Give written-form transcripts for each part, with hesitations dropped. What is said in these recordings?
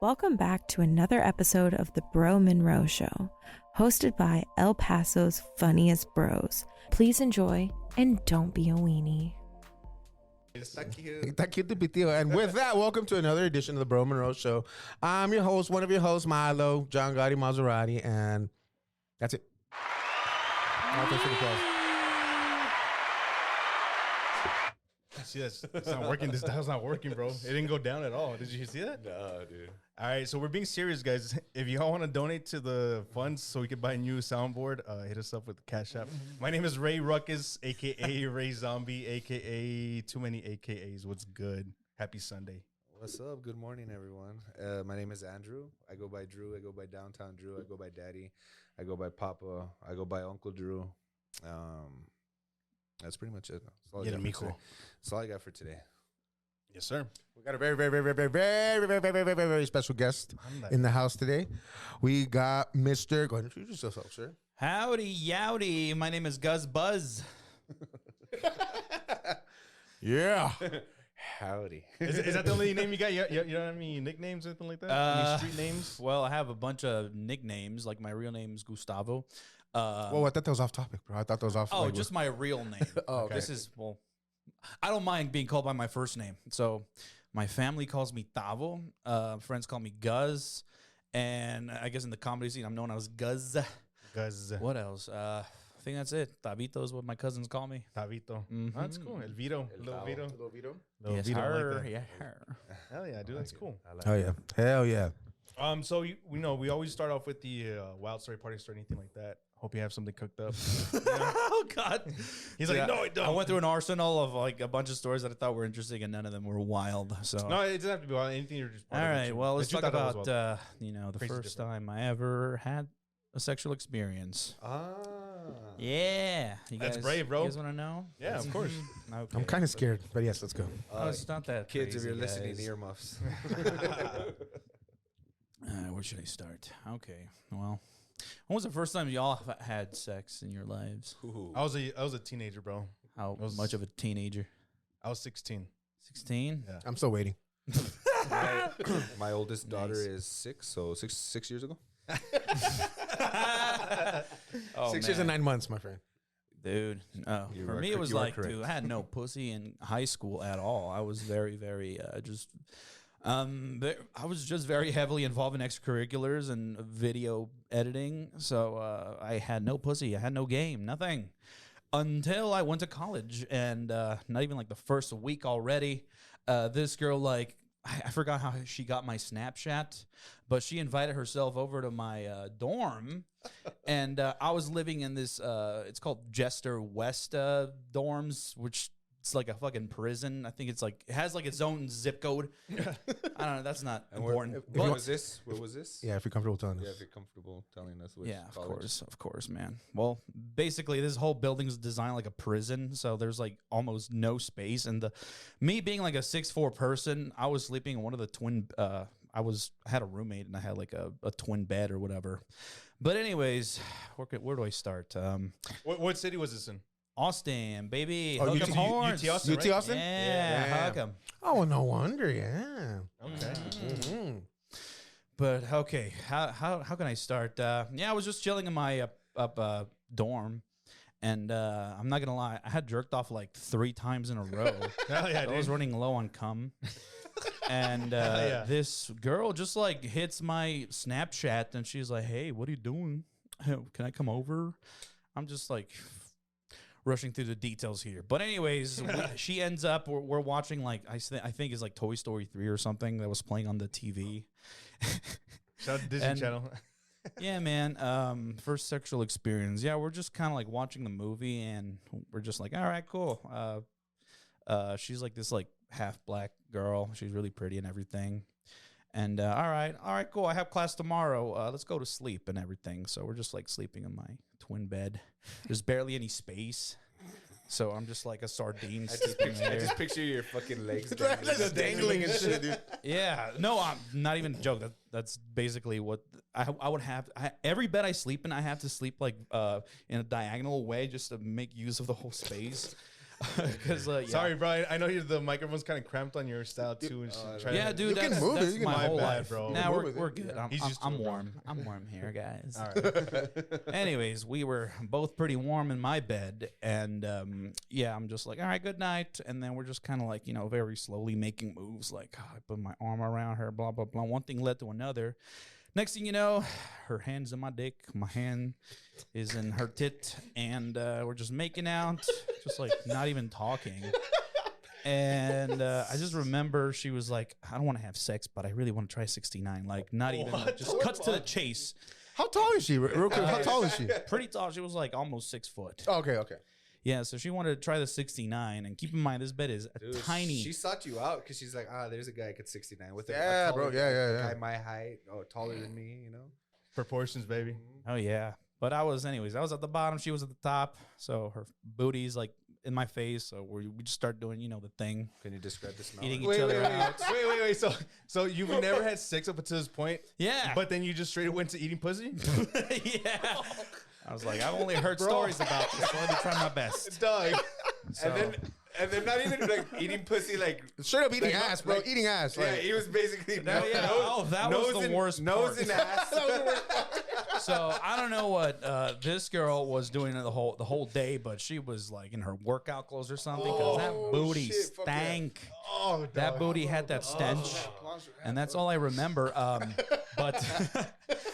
Welcome back to another episode of the Bro Monroe Show, hosted by El Paso's funniest bros. Please enjoy and don't be a weenie. Está cute to be Theo. And with that, welcome to another edition of the Bro Monroe Show. I'm your host, one of your hosts, Milo, John Gotti Maserati, and that's it. Thanks for the applause. See, it's not working. This dial's not working, bro. It didn't go down at all. Did you see that? No, dude. All right, so we're being serious, guys. If y'all want to donate to the funds so we can buy a new soundboard, hit us up with the Cash App. My name is Ray Ruckus, a.k.a. Ray Zombie, a.k.a. Too Many AKAs. What's good? Happy Sunday. What's up? Good morning, everyone. My name is Andrew. I go by Drew. I go by Downtown Drew. I go by Daddy. I go by Papa. I go by Uncle Drew. That's pretty much it. That's all I got for today. That's all I got for today. Yes, sir. We got a very special guest in the house today. We got Mr. Go ahead and introduce yourself, sir. Howdy, yowdy. My name is Guz Buzz. Yeah. Howdy. Is that the only name you got? You don't have any nicknames or anything like that? Any street names? Well, I have a bunch of nicknames. Like my real name is Gustavo. Whoa, I thought that was off topic, bro. I thought that was off. Oh, just my real name. Oh, okay. This is, well, I don't mind being called by my first name. So my family calls me Tavo. Friends call me Guz. And I guess in the comedy scene, I'm known as Guz. Guz. What else? I think that's it. Tabito is what my cousins call me. Tabito. Mhm. Oh, that's cool. El Vito. Little Vito. Little Vito. Little Yes, Vito, I like her. that. Yeah, her. Hell yeah, dude. That's cool. Hell yeah. Hell yeah. So we always start off with the wild story, party story, anything like that. Hope you have something cooked up. Oh, God. He's like, no, I don't. I went through an arsenal of like a bunch of stories that I thought were interesting, and none of them were wild. So No, it doesn't have to be wild. Anything you're just. all right. Well, let's talk about wild. the Crazy first different. time I ever had a sexual experience. Ah. Yeah, That's brave, bro. You guys want to know? Yeah, of course. Okay. I'm kind of scared, but yes, let's go. Oh, it's not that Kids, crazy, if you're listening, guys. earmuffs. Where should I start? Okay. Well, when was the first time y'all had sex in your lives? Ooh. I was a teenager, bro. How was- much of a teenager? I was 16. 16. Yeah. I'm still waiting. My oldest daughter Nice. is 6, so six years ago. Oh, 6 years and 9 months, my friend. Dude, no. You For are me, it cor- was you are like, correct. dude, I had no pussy in high school at all. I was very, very I was just very heavily involved in extracurriculars and video editing. So I had no pussy. I had no game, nothing. Until I went to college, and not even like the first week already, this girl, like, I forgot how she got my Snapchat, but she invited herself over to my dorm, and I was living in this, it's called Jester West dorms, which it's like a fucking prison. I think it's like, it has like its own zip code. I don't know, that's not important. Where was this? Where was this? Yeah, if you're comfortable telling us. Yeah, if you're comfortable telling us which Yeah, college. of course, man. Well, basically, this whole building's designed like a prison, so there's like almost no space. And me being like a 6'4" person, I was sleeping in one of the twin. I had a roommate, and I had like a twin bed or whatever. But anyways, where do I start? What city was this in? Austin, baby. Oh, Hook 'em UT horns. UT Austin, UT right? Austin? Yeah, Yeah. hook 'em. Oh, no wonder, yeah. Okay. Mhm. But okay, how can I start? Yeah, I was just chilling in my dorm, and I'm not gonna lie, I had jerked off like 3 times in a row. Hell yeah, I was dude. running low on cum, and yeah. this girl just like hits my Snapchat, and she's like, "Hey, what are you doing? Can I come over?" I'm just like rushing through the details here, but anyways, she ends up we're watching like I think it's like Toy Story 3 or something that was playing on the TV. Shout out to Disney And- Channel. Yeah, man. First sexual experience. Yeah, we're just kind of like watching the movie, and we're just like, all right, cool. She's like this like half black girl. She's really pretty and everything. And all right, cool. I have class tomorrow. Let's go to sleep and everything. So we're just like sleeping in my twin bed. There's barely any space. So I'm just like a sardine sleeping I there. just picture your fucking legs Just dangling and shit, dude. Yeah, no, I'm not even a joke. That's basically what I would have. Every bed I sleep in, I have to sleep like in a diagonal way just to make use of the whole space. Because yeah. Sorry, bro. I know the microphone's kind of cramped on your style too. And Yeah, dude, You that's, can move it. that's You can my move whole it, life, bro. Now Move we're it. good. He's used to I'm it, bro. warm. I'm warm here, guys. All right. Anyways, we were both pretty warm in my bed, and yeah, I'm just like, all right, good night, and then we're just kind of like, very slowly making moves, like I put my arm around her, blah blah blah. One thing led to another. Next thing you know, her hand's in my dick, my hand is in her tit, and we're just making out, just like not even talking. And I just remember she was like, I don't want to have sex, but I really want to try 69. Like, not even, like, just cuts to the chase. How tall is she? Real quick, how tall is she? Pretty tall. She was like almost 6 foot. Okay. Yeah, so she wanted to try the 69. And keep in mind, this bed is Dude, tiny. She sought you out because she's like, there's a guy at 69 with Yeah, a bro. taller Yeah. guy my height, taller than me, Proportions, baby. Oh, yeah. But I was at the bottom. She was at the top. So her booty's like in my face. So we just start doing, the thing. Can you describe the smell? Eating Wait, each other out. wait. So you've never had sex up until this point? Yeah. But then you just straight went to eating pussy? Yeah. I was like, I've only heard stories about this, so let me try my best. Dog. So, And then not even like eating pussy, like Straight up eating Like, ass, bro. like- Eating ass. yeah, Like, he was basically No, yeah. Oh, that was the worst nose part. and ass. So I don't know what this girl was doing the whole day, but she was like in her workout clothes or something because that booty shit, fuck yeah. stank. Oh, That booty had that stench, and that's all I remember. But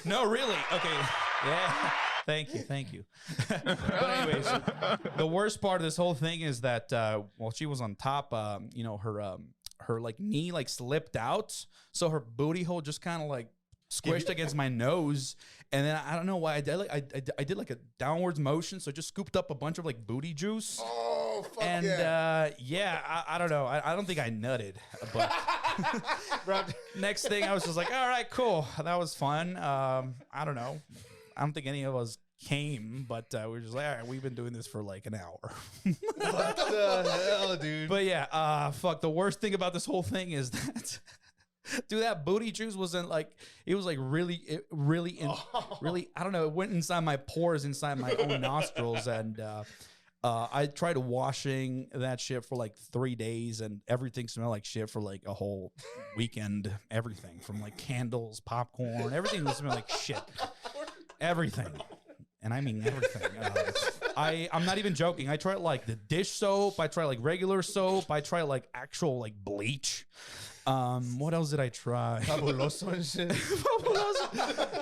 no, really. Okay, yeah. Thank you. But anyways, the worst part of this whole thing is that while she was on top, her like knee like slipped out, so her booty hole just kind of like squished against my nose, and then I don't know why I did like a downwards motion, so it just scooped up a bunch of like booty juice. oh, fuck And I don't know. I don't think I nutted, but next thing I was just like, all right, cool, that was fun. I don't know. I don't think any of us came, but we were just like, all right, we've been doing this for like an hour. what the hell, dude? But yeah, fuck. The worst thing about this whole thing is that, dude, that booty juice wasn't like, it was like really, I don't know. It went inside my pores, inside my own nostrils, and I tried washing that shit for like 3 days, and everything smelled like shit for like a whole weekend. Everything from like candles, popcorn, everything smelled like shit. Everything. And I mean everything. I'm not even joking. I tried like the dish soap. I tried like regular soap. I tried like actual like bleach. What else did I try? Fabuloso and shit.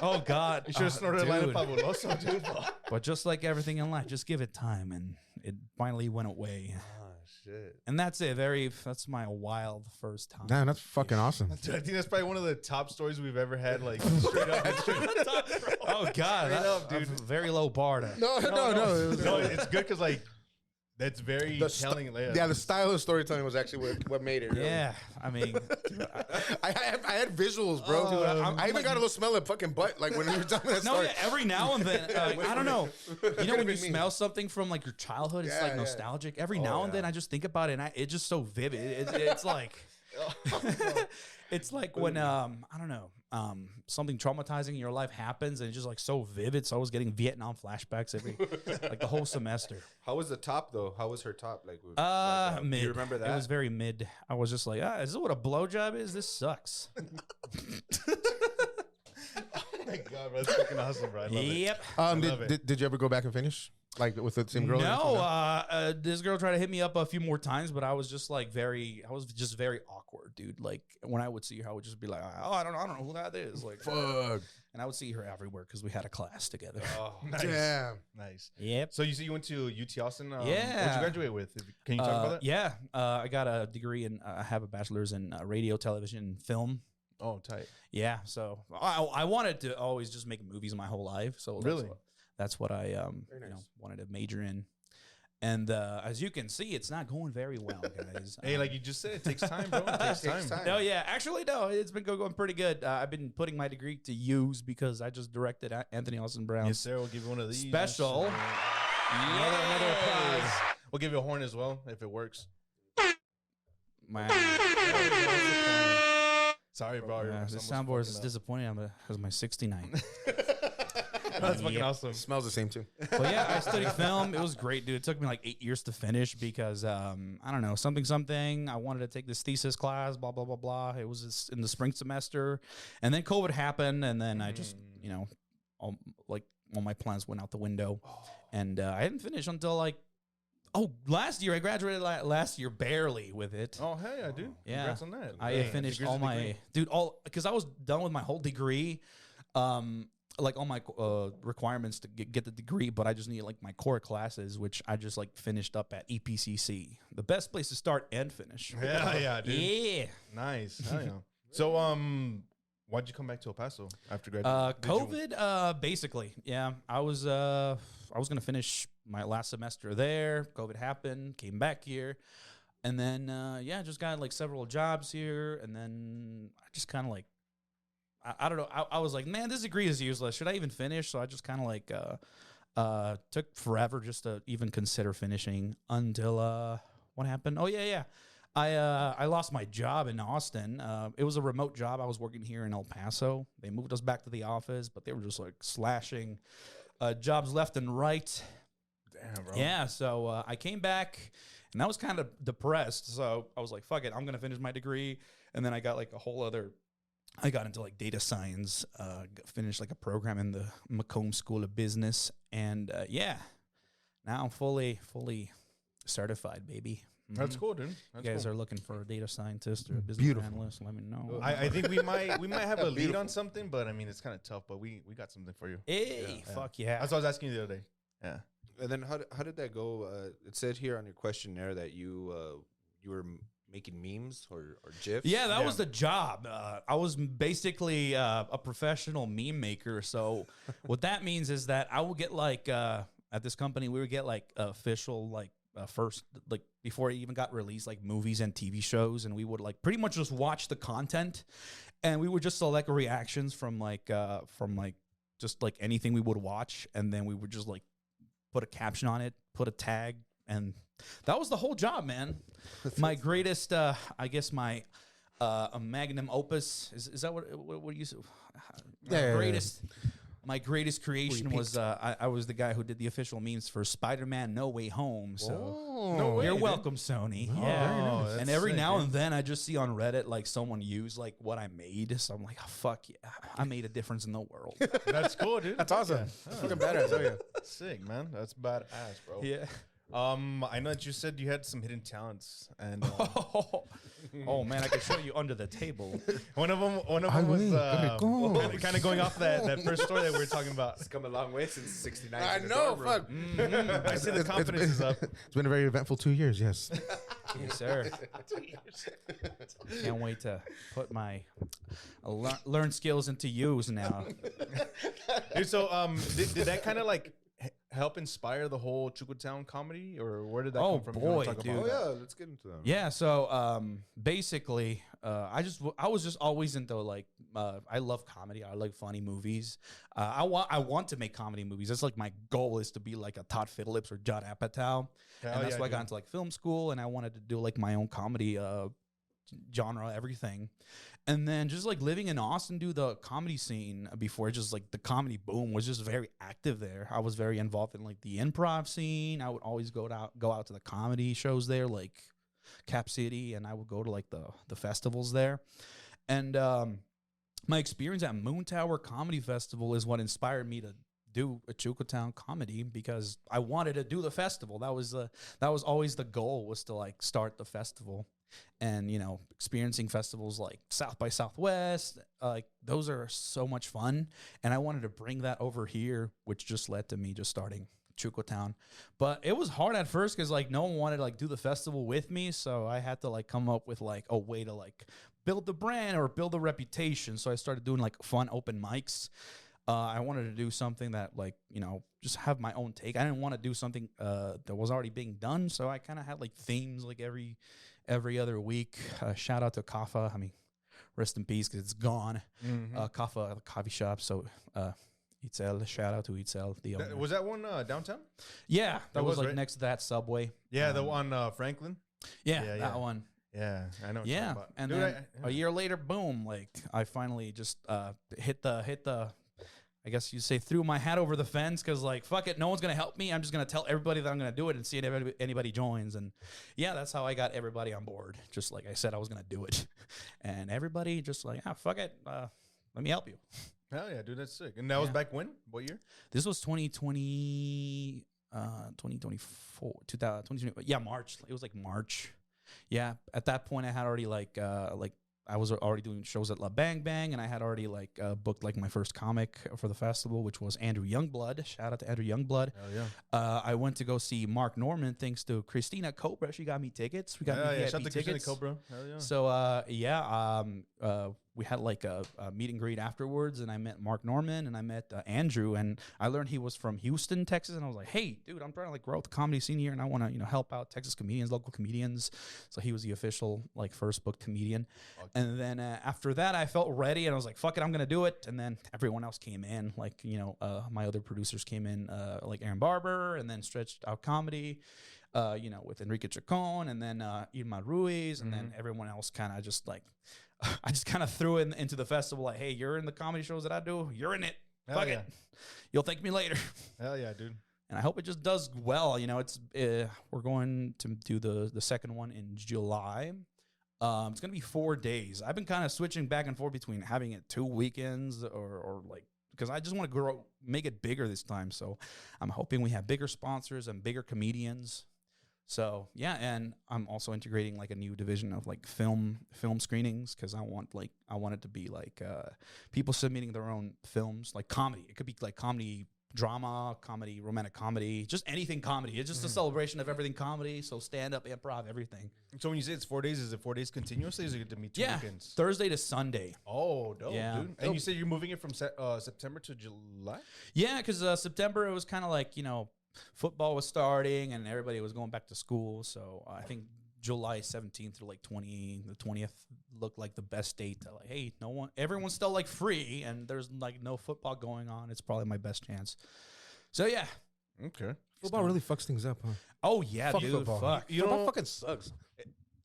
Oh God. You should have snorted a line of dude. Fabuloso, dude. But just like everything in life, just give it time, and it finally went away. Oh shit. And that's it. That's my wild first time. damn, that's fucking awesome. Dude, I think that's probably one of the top stories we've ever had. Like straight up. Oh God, up, dude. dude. Very low bar. No. It was- No, it's good because like that's very telling. Yeah, the style of storytelling was actually what made it. Really. Yeah, I mean, dude, I had visuals, bro. Dude, I even got a little smell of fucking butt, like when you were telling that no, story. yeah, every now and then, I don't know. You know when you been me. smell something from like your childhood, it's Yeah, like yeah. nostalgic. Every now and then, I just think about it, and it's just so vivid. It's like, it's like when I don't know, something traumatizing in your life happens, and it's just like so vivid. So I was getting Vietnam flashbacks like the whole semester. How was the top though? How was her top? Like, Mid. Do you remember that? It was very mid. I was just like, is this what a blowjob is? This sucks. Oh my god, bro, that's fucking awesome, bro. I love it. Yep. love it. Did you ever go back and finish like with the same girl? No, this girl tried to hit me up a few more times, but I was just like very awkward, dude. Like when I would see her, I would just be like, oh, I don't know who that is. Like, Fuck. and I would see her everywhere because we had a class together. Oh, Nice. Damn. Nice. Yep. So you said you went to UT Austin? Yeah. What'd you graduate with? Can you talk about that? Yeah, I got a degree in. I have a bachelor's in radio, television, and film. Oh, tight. Yeah, so I wanted to always just make movies my whole life. So Really? that's what I Very nice. wanted to major in. And as you can see, it's not going very well, guys. Hey, like you just said, it takes time, bro. It takes time. No, yeah, actually, no, it's been going pretty good. I've been putting my degree to use because I just directed Anthony Austin Brown's Yes, sir. We'll give you one of these. special. Another applause. We'll give you a horn as well if it works. Man, Sorry, bro. this soundboard is disappointing because my 69. That's fucking awesome. It smells the same too. But yeah, I studied film. It was great, dude. It took me like 8 years to finish because I don't know, something. I wanted to take this thesis class, blah blah blah blah. It was in the spring semester, and then COVID happened, and then I just all my plans went out the window, and I didn't finish until like last year. I graduated last year barely with it. Oh hey, I do. Yeah, Congrats on that. I finished all my because I was done with my whole degree. Like all my requirements to get the degree, but I just need like my core classes, which I just like finished up at EPCC. The best place to start and finish. Yeah, dude. Yeah. Nice. Hell yeah. So, why'd you come back to El Paso after graduating? COVID, basically. Yeah, I was gonna finish my last semester there. COVID happened, came back here, and then just got like several jobs here, and then I just kind of like. I don't know. I was like, man, this degree is useless. Should I even finish? So I just kind of like took forever just to even consider finishing until what happened? Oh yeah. I lost my job in Austin. It was a remote job. I was working here in El Paso. They moved us back to the office, but they were just like slashing jobs left and right. Damn, bro. Yeah. So I came back and I was kind of depressed. So I was like, fuck it, I'm gonna finish my degree. And then I got like a whole other. I got into like data science, finished like a program in the Macomb School of Business, and now I'm fully certified, baby. That's cool, dude. That's You guys cool. are looking for a data scientist or a business analyst? Let me know. I think we might have a lead on something, but I mean it's kind of tough. But we got something for you. Hey, fuck yeah! That's what I was asking you the other day. Yeah. And then how did that go? It said here on your questionnaire that you were making memes or GIFs. Yeah, that was the job. I was basically a professional meme maker. So what that means is that I will get like at this company we would get like official like first like before it even got released like movies and TV shows, and we would like pretty much just watch the content, and we would just select reactions from just like anything we would watch, and then we would just like put a caption on it, put a tag, and that was the whole job, man. My greatest, I guess my a magnum opus is that what you said? My greatest creation was I was the guy who did the official memes for Spider-Man No Way Home. So No way, you're dude. welcome, Sony. Oh, Yeah, that's and every sick, now dude. and then I just see on Reddit like someone use like what I made. So I'm like, oh, fuck yeah, I made a difference in the world. That's cool, dude. That's awesome. Yeah. Fucking badass. Oh yeah. Sick, man. That's badass, bro. Yeah. I know that you said you had some hidden talents, and Oh man, I could show you under the table. one of them was kind of going off that first story that we were talking about. It's come a long way since '69. I know. Fuck. I see the confidence is up. It's been a very eventful 2 years. Yes. Yes, sir. Can't wait to put my learn skills into use now. Dude, so did that kind of like help inspire the whole Chucotown comedy, or where did that come from? If you wanna Boy, talk dude. about Oh that? yeah, let's get into that. Yeah, so basically, I was just always into like I love comedy. I like funny movies. I want to make comedy movies. That's like my goal is to be like a Todd Fiddlelips or Judd Apatow, and that's why I got into like film school, and I wanted to do like my own comedy genre, everything. And then just like living in Austin, dude, the comedy scene before just like the comedy boom was just very active there. I was very involved in like the improv scene. I would always go out to the comedy shows there, like Cap City, and I would go to like the festivals there. And my experience at Moon Tower Comedy Festival is what inspired me to do a Chucotown comedy, because I wanted to do the festival. That was always the goal, was to like start the festival. And, you know, experiencing festivals like South by Southwest, like those are so much fun. And I wanted to bring that over here, which just led to me just starting Chucotown. But it was hard at first because like no one wanted to like do the festival with me. So I had to like come up with like a way to like build the brand or build the reputation. So I started doing like fun open mics. I wanted to do something that like, you know, just have my own take. I didn't want to do something that was already being done. So I kind of had like themes like every other week. Shout out to Kaffa. I mean, rest in peace because it's gone. Kaffa, the coffee shop. So Itzel, shout out to Itzel. The owner. Was that one downtown? Yeah, that was like right? next to that Subway. Yeah, the one Franklin. Yeah, Yeah, that yeah. one. Yeah, I know. What you're Yeah, talking about. and Dude, then a year later, boom! Like I finally just hit the I guess you say threw my hat over the fence because like fuck it, no one's gonna help me. I'm just gonna tell everybody that I'm gonna do it and see if anybody joins. And yeah, that's how I got everybody on board. Just like I said, I was gonna do it, and everybody just like fuck it, let me help you. Hell yeah, dude, that's sick. And that was back when? What year? This was 2020, 2024, 2020. Yeah, March. It was like March. Yeah, at that point I had already like I was already doing shows at La Bang Bang, and I had already like booked like my first comic for the festival, which was Andrew Youngblood. Shout out to Andrew Youngblood. Hell yeah. I went to go see Mark Norman thanks to Christina Cobra. She got me tickets. We got me shout out to tickets. Christina Cobra. Hell yeah. So we had like a meet and greet afterwards, and I met Mark Norman and I met Andrew, and I learned he was from Houston, Texas, and I was like, hey, dude, I'm trying to like grow the comedy scene here, and I want to help out Texas comedians, local comedians. So he was the official like first booked comedian, and then after that I felt ready, and I was like, fuck it, I'm gonna do it. And then everyone else came in, like my other producers came in, like Aaron Barber, and then Stretched Out Comedy. With Enrique Chacon, and then Irma Ruiz, and then everyone else kind of just like, I just kind of threw it into the festival like, hey, you're in the comedy shows that I do, you're in it. Fuck it. You'll thank me later. Hell yeah, dude. And I hope it just does well. It's we're going to do the second one in July. It's gonna be 4 days. I've been kind of switching back and forth between having it 2 weekends or like, because I just want to make it bigger this time. So I'm hoping we have bigger sponsors and bigger comedians. So yeah, and I'm also integrating like a new division of like film screenings, because I want it to be like people submitting their own films, like comedy. It could be like comedy, drama, comedy, romantic comedy, just anything comedy. It's just a celebration of everything comedy. So stand up, improv, everything. So when you say it's 4 days, is it 4 days continuously? Or is it going to be 2 weekends? Thursday to Sunday. Oh, dope, Yeah. dude. And you said you're moving it from September to July? Yeah, because September it was kind of like football was starting and everybody was going back to school. So I think July 17th through like the 20th looked like the best date to like, hey, everyone's still like free and there's like no football going on. It's probably my best chance. So yeah. Okay. Football really fucks things up, huh? Oh yeah, Fuck dude. football. Fuck. Football fucking sucks.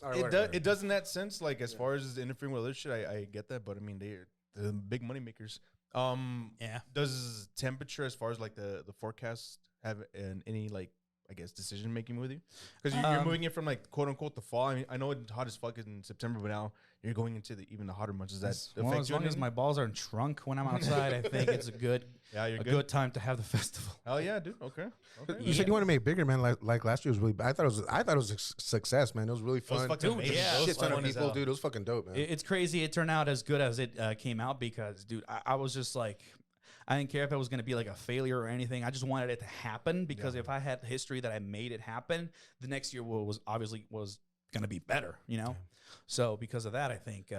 It does in that sense, like as far as interfering with other shit, I get that, but I mean they're the big money makers. Yeah. Does temperature, as far as like the forecast, have any like I guess decision making with you? Because you're moving it from like quote unquote the fall. I mean, I know it's hot as fuck in September, but now you're going into even the hotter months. Does that affect as you? long as my balls aren't shrunk when I'm outside, I think it's a good time to have the festival. Hell yeah, dude. Okay. You said you want to make it bigger, man. Like last year was really. I thought it was a success, man. It was really fun. Dude, Shit ton of people, dude. It was fucking dope, man. It's crazy. It turned out as good as it came out because, dude, I was just like, I didn't care if it was going to be like a failure or anything. I just wanted it to happen because if I had history that I made it happen, the next year was obviously going to be better, So because of that, I think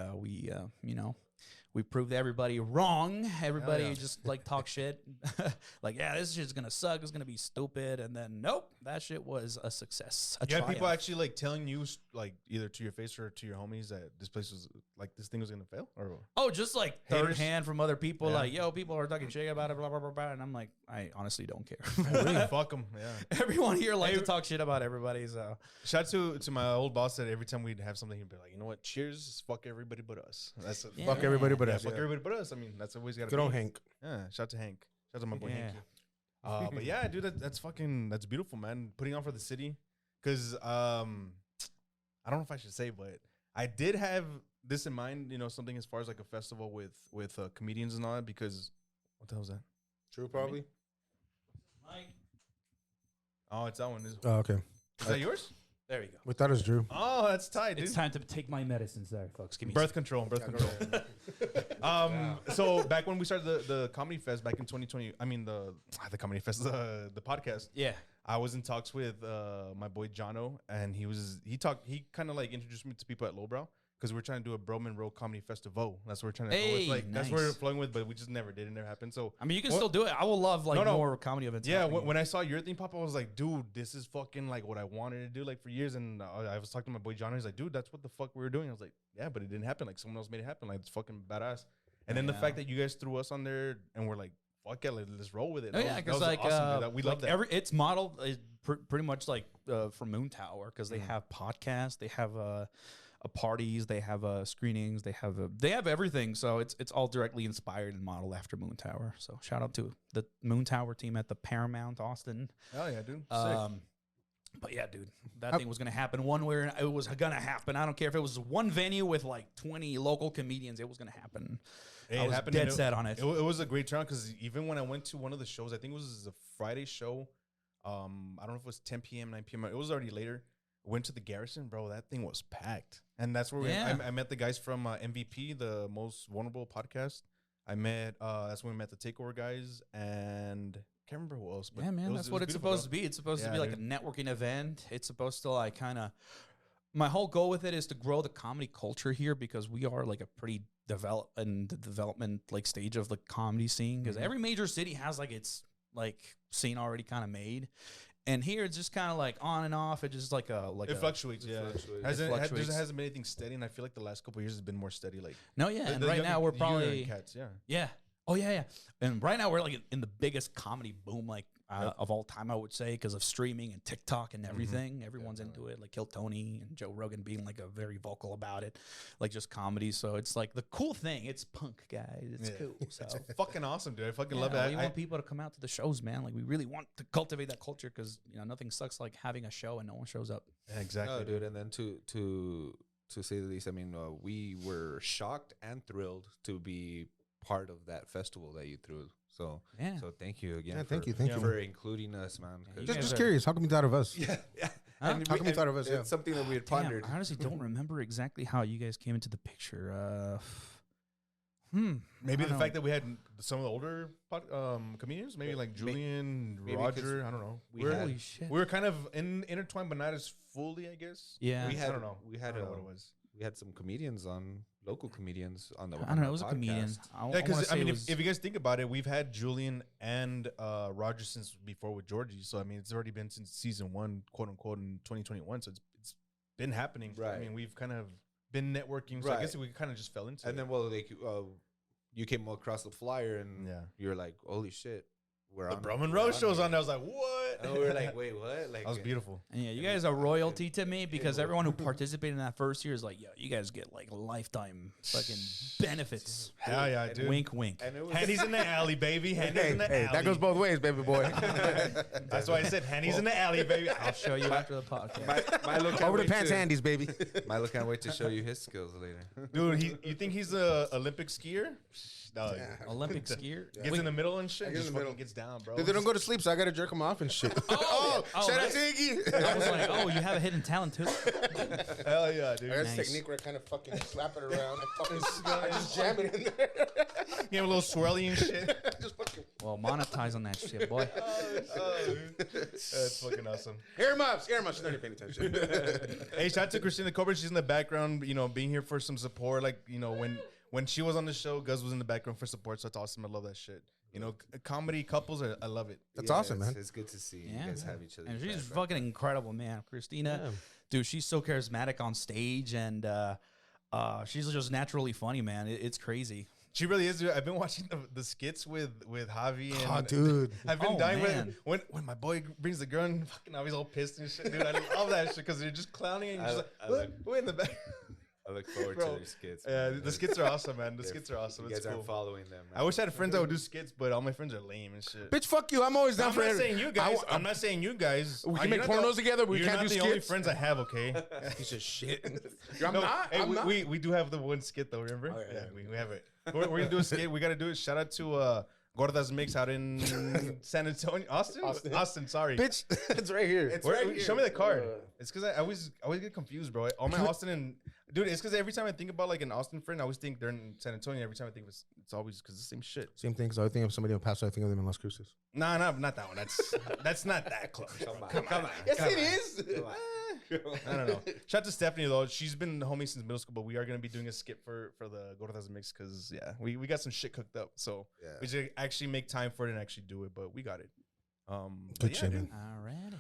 we proved everybody wrong. Everybody just like talk shit. Like, yeah, this shit's going to suck. It's going to be stupid. And then, nope, that shit was a success. You had people actually like telling you like either to your face or to your homies that this place was like, this thing was going to fail? Or just like third hand from other people. Like, yo, people are talking shit about it, blah, blah, blah, blah. And I'm like, I honestly don't care. Really? Fuck them. Yeah. Everyone here likes to talk shit about everybody. So shout out to my old boss that every time we'd have something, he'd be like, you know what? Cheers. Fuck everybody but us. That's fuck everybody but us. Fuck everybody but us. I mean, that's always got to be. Good old Hank. Yeah. Shout out to Hank. Shout out to my boy Hanky. But yeah, dude, that's beautiful, man. Putting on for the city. Because I don't know if I should say, but I did have this in mind, something as far as like a festival with comedians and all that, because what the hell is that? True, probably. Mike. Oh, it's that one. Oh, okay. Is that yours? There we go. We thought it was Drew. Oh, that's tight, dude. It's time to take my medicine. Sorry, folks. Give me birth control. So back when we started the comedy fest back in 2020, I mean the comedy fest, the podcast. Yeah. I was in talks with my boy Jono, and he kind of like introduced me to people at Lowbrow, because we're trying to do a Bro Monroe Comedy Festival. That's what we're trying to go with. Like, that's where we're flowing with, but we just never did. It never happened. So I mean, you can still do it. I will love more comedy events. Yeah, when I saw your thing pop up, I was like, dude, this is fucking like what I wanted to do like for years. And I was talking to my boy John. He's like, dude, that's what the fuck we were doing. I was like, yeah, but it didn't happen. Like someone else made it happen. Like it's fucking badass. And then the fact that you guys threw us on there and we're like, fuck it, let's roll with it. Oh, yeah, because like awesome, we love that. It's modeled pretty much like from Moon Tower, because they have podcasts, they have a parties, they have screenings, they have everything. So it's all directly inspired and modeled after Moon Tower. So shout out to the Moon Tower team at the Paramount Austin. Oh yeah, dude. Sick. But yeah, dude, that thing was gonna happen one way. It was gonna happen. I don't care if it was one venue with like 20 local comedians. It was gonna happen. Hey, I was dead set on it. It was a great turnout because even when I went to one of the shows, I think it was a Friday show. I don't know if it was 10 p.m., 9 p.m. It was already later. Went to the Garrison, bro. That thing was packed, and that's where I met the guys from MVP, the Most Vulnerable podcast. I met. That's when we met the Takeover guys, and can't remember who else. But yeah, man, that's what it's supposed to be. It's supposed to be like a networking event. It's supposed to like kind of. My whole goal with it is to grow the comedy culture here because we are like a pretty development like stage of the comedy scene because every major city has like its like scene already kind of made. And here it's just kind of like on and off. It just like it fluctuates. Yeah, there hasn't been anything steady, and I feel like the last couple of years has been more steady. Like and right now we're probably cats, yeah. And right now we're like in the biggest comedy boom like of all time, I would say, because of streaming and TikTok and everything. Everyone's into it, like Kill Tony and Joe Rogan being like a very vocal about it, like just comedy. So it's like the cool thing. It's punk, guys. It's cool. So it's fucking awesome, dude. I fucking love that. We want people to come out to the shows, man. Like we really want to cultivate that culture because nothing sucks like having a show and no one shows up. Yeah, exactly, no, dude. And then to say the least, I mean, we were shocked and thrilled to be part of that festival that you threw. So thank you again. Yeah, thank you for including us, man. Just curious, how come you thought of us? Yeah. How come you thought of us? It's something that we had pondered. I honestly don't remember exactly how you guys came into the picture. Maybe the fact that we had some of the older comedians, maybe like Julian, Roger. I don't know. Holy shit. We were kind of intertwined, but not as fully, I guess. Yeah, I don't know. We had what it was. We had some comedians on. Local comedians on the. I don't know. It was a comedian. Yeah, because I mean, if you guys think about it, we've had Julian and Roger since before with Georgie. So I mean, it's already been since season 1, quote unquote, in 2021. So it's been happening. Right. I mean, we've kind of been networking. So I guess we kind of just fell into it. And then, you came across the flyer and you're like, holy shit. The Bro Monroe show's on there. I was like, what? And we were like, wait, what? Like, that was beautiful. And you guys are royalty to me because everyone who participated in that first year is like, yo, you guys get like lifetime fucking benefits. Hell yeah, dude. Wink, wink. Handy's in the alley, baby. Handy's in the alley. That goes both ways, baby boy. That's why I said Handy's in the alley, baby. I'll show you after the podcast. Over the pants handies, baby. Milo can't wait to show you his skills later. Dude, you think he's a Olympic skier? No, Olympic skier? Gets in the middle and shit. Just fucking gets down, bro. They don't go to sleep, so I gotta jerk them off and shit. Shout out to Iggy. I was like, you have a hidden talent too. Hell yeah, dude. I got this technique where I kind of fucking slap it around. I just jam it in there. You have a little swirly and shit. Just fucking. Well, monetize on that shit, boy. That's fucking awesome. Scare him up. She's not even paying attention. Hey, shout out to Christina Cobra. She's in the background, being here for some support. Like, when she was on the show, Guz was in the background for support, so it's awesome. I love that shit. Comedy couples, I love it. That's awesome, man. It's good to see you guys have each other. And she's fucking incredible, man. Christina, dude, she's so charismatic on stage, and she's just naturally funny, man. It's crazy. She really is. Dude. I've been watching the skits with Javi. And dude. I've been dying when my boy brings the girl and fucking Javi's all pissed and shit, dude. I love that shit because they're just clowning and you're just like, what in the back? I look forward to their skits. Yeah, the skits are awesome, man. The skits are awesome. You guys aren't following them, man. I wish I had friends that would do skits, but all my friends are lame and shit. Bitch, fuck you. I'm always down for it. I'm not saying you guys. I'm not saying you guys. We can make pornos together, but we can't do skits. You're not the only friends I have, okay? Piece of shit. I'm not. We do have the one skit, though, remember? Oh, yeah. We have it. We're going to do a skit. We got to do it. Shout out to Gorda's Mix out in San Antonio. Austin, sorry. Bitch, it's right here. It's right here. Show me the card. It's because I always get confused, bro. All my Austin and... Dude, it's because every time I think about like an Austin friend, I always think they're in San Antonio. Every time I think it's always because the same shit. Same thing, because I think of somebody in Paso, I think of them in Las Cruces. Nah, not that one. That's not that close. Come on. Yes, it is. I don't know. Shout out to Stephanie, though. She's been the homie since middle school, but we are going to be doing a skit for the Gordas Mix because, we got some shit cooked up. So we should actually make time for it and actually do it, but we got it. Good shit, man. Alrighty.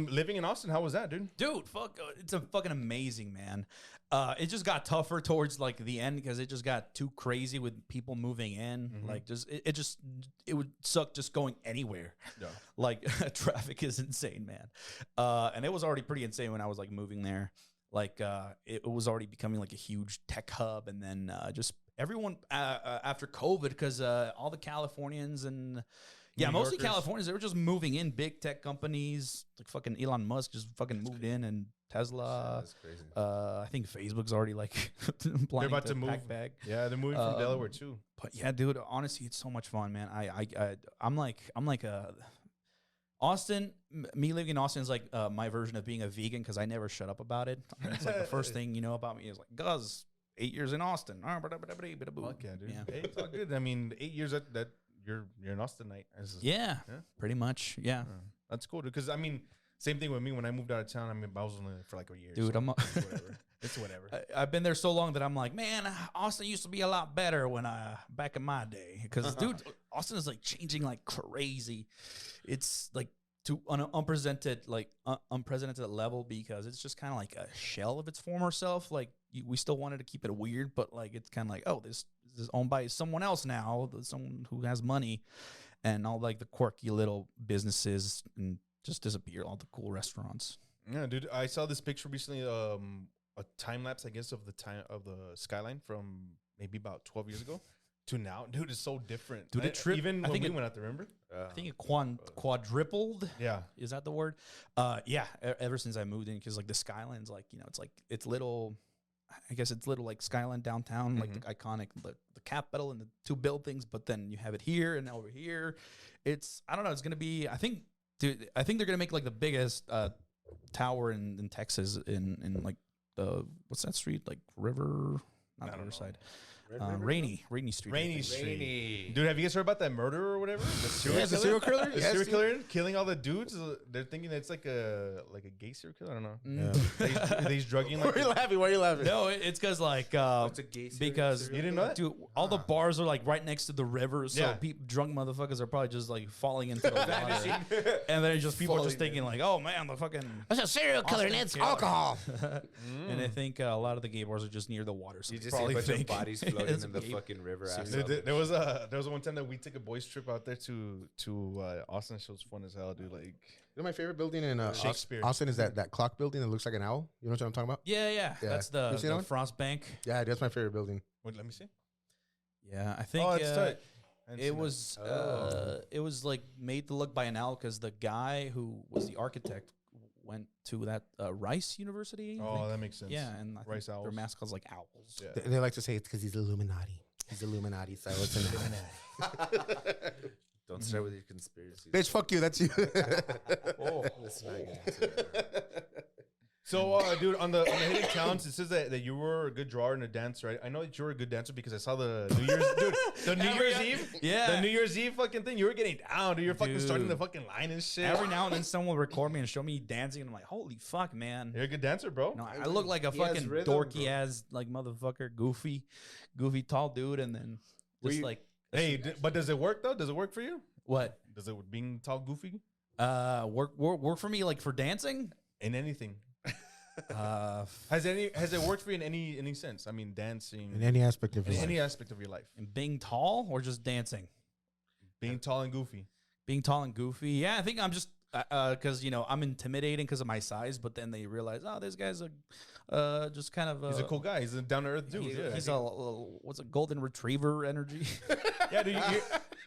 Living in Austin, how was that, dude? Dude, it's a fucking amazing, man. It just got tougher towards like the end because it just got too crazy with people moving in. Mm-hmm. Like it would suck just going anywhere. Yeah. Like traffic is insane, man. And it was already pretty insane when I was like moving there. like it was already becoming like a huge tech hub, and then just everyone after COVID, because all the Californians and mostly Californians, they were just moving in. Big tech companies like fucking Elon Musk just fucking moved in, and Tesla. That's crazy. I think Facebook's already like planning They're about to move pack back. Yeah, they're moving from Delaware too. But yeah, dude, honestly, it's so much fun, man. I'm like a Austin. Me living in Austin is like my version of being a vegan, because I never shut up about it. It's like the first thing you know about me is like, Guz, 8 years in Austin. Fuck yeah, dude. Yeah. Hey, it's all good. I mean, 8 years that you're an Austinite. Yeah, pretty much. Yeah, That's cool, dude. Because I mean, same thing with me. When I moved out of town, I mean, I was only for like a year. dude, so I'm. it's whatever. It's whatever. I've been there so long that I'm like, man, Austin used to be a lot better when back in my day. Because dude, Austin is like changing like crazy. It's like to an unprecedented level, because it's just kind of like a shell of its former self. Like we still wanted to keep it weird, but like it's kind of like, oh, this is owned by someone else now, someone who has money, and all like the quirky little businesses and just disappear. All the cool restaurants. Yeah, dude. I saw this picture recently. A time lapse, I guess, of the skyline from maybe about 12 years ago to now. Dude, it's so different. Dude, it tripped. Even I when think we went out there, remember? I think it quadrupled. Yeah. Is that the word? Yeah. Ever since I moved in, because like the skyline's like, it's little. I guess it's little like skyline downtown, like the iconic the Capitol and the two buildings. But then you have it here and over here. I don't know. It's gonna be. I think they're gonna make like the biggest tower in Texas in like the what's that street, like River, not Riverside. Rainy Street. Rainy Street. Dude, have you guys heard about that murder or whatever? The serial killer? The serial killer killing all the dudes. They're thinking it's like a gay serial killer. I don't know. Mm. He's drugging. Why are you laughing? Why are you laughing? No, it's because like What's a gay because You didn't know that? dude, all the bars are like right next to the river, so drunk motherfuckers are probably just like falling into the water, and then just people are just thinking like, oh man, the fucking That's a serial killer and it's alcohol. And I think a lot of the gay bars are just near the water, so You they just see a probably bunch of think bodies floating it's in the gay. fucking river. Dude, there was one time that we took a boys trip out there to Austin. It was fun as hell, dude. Like, You know my favorite building in Shakespeare. Austin is that clock building that looks like an owl. You know what I'm talking about? Yeah, that's You the seen that one? Frost Bank. Yeah, that's my favorite building. wait, let me see. Yeah, I think It's tight. I hadn't seen it was like made to look by an owl, because the guy who was the architect went to that Rice University. I Oh, think. that makes sense. Yeah, and I think Rice their owls. mascot's like owls. Yeah. They like to say it's because he's Illuminati. He's Illuminati, so it's an Don't start with your conspiracy. Bitch, fuck you. That's you. Let's not get into that. So, dude, on the hidden talents, it says that you were a good drawer and a dancer. I know that you were a good dancer because I saw the New Year's, dude, the New Year's Eve, Yeah. the New Year's Eve fucking thing. You were getting down, dude. You're fucking starting the Dude. fucking line and shit. Every now and then someone will record me and show me dancing, and I'm like, holy fuck, man. You're a good dancer, bro. No, I look like a He has fucking rhythm, dorky bro. ass like motherfucker, goofy tall dude, and then just like Hey, but does it work though? Does it work for you? what? Does it being tall, goofy Work for me like for dancing? in anything? Uh, Has it worked for you in any sense? I mean, dancing In any aspect of in your life. any aspect of your life, and being tall or just dancing? being tall and goofy. Being tall and goofy. Yeah, I think I'm just because I'm intimidating because of my size, but then they realize, oh, this guy's just kind of He's a cool guy. He's a down to earth dude. He's a what's a golden retriever energy. Yeah, dude.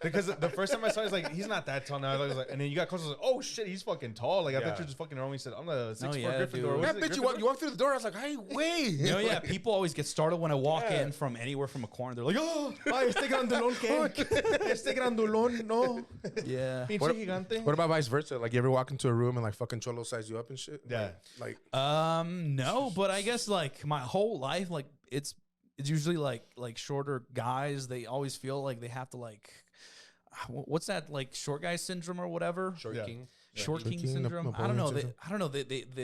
Because the first time I saw it, I was like, he's not that tall now. I was like, and then you got close. I was like, oh shit, he's fucking tall. Like I thought you were just fucking normal. He said, I'm the 6'4" yeah, Gryffindor. dude. What Yeah, is it, bitch, you Gryffindor? walk through the door. I was like, hey, wait. You know, yeah, people always get started when I walk in from anywhere from a corner. They're like, oh, Ay, este grandulón, ¿qué? Este grandulón, no. yeah. Pinche gigante. What about vice versa? Like, you ever walk into a room and like fucking cholo size you up and shit? Yeah. Like, No, but I guess like my whole life, like it's usually like shorter guys. They always feel like they have to like, what's that, like short guy syndrome or whatever? Short Yeah. King. Short king King, syndrome. I Napoleon don't know. syndrome. I don't know.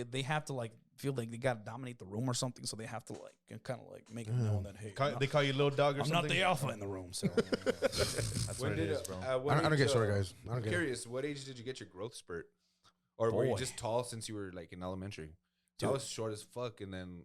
They have to like feel like they got to dominate the room or something. So they have to like kind of like make it known that hey, They call you little dog or I'm something? not the alpha in the room. So That's what it is, bro. I don't get short guys. I I'm don't get it. curious, what age did you get your growth spurt? Or were you Boy. just tall since you were like in elementary? I was short as fuck, and then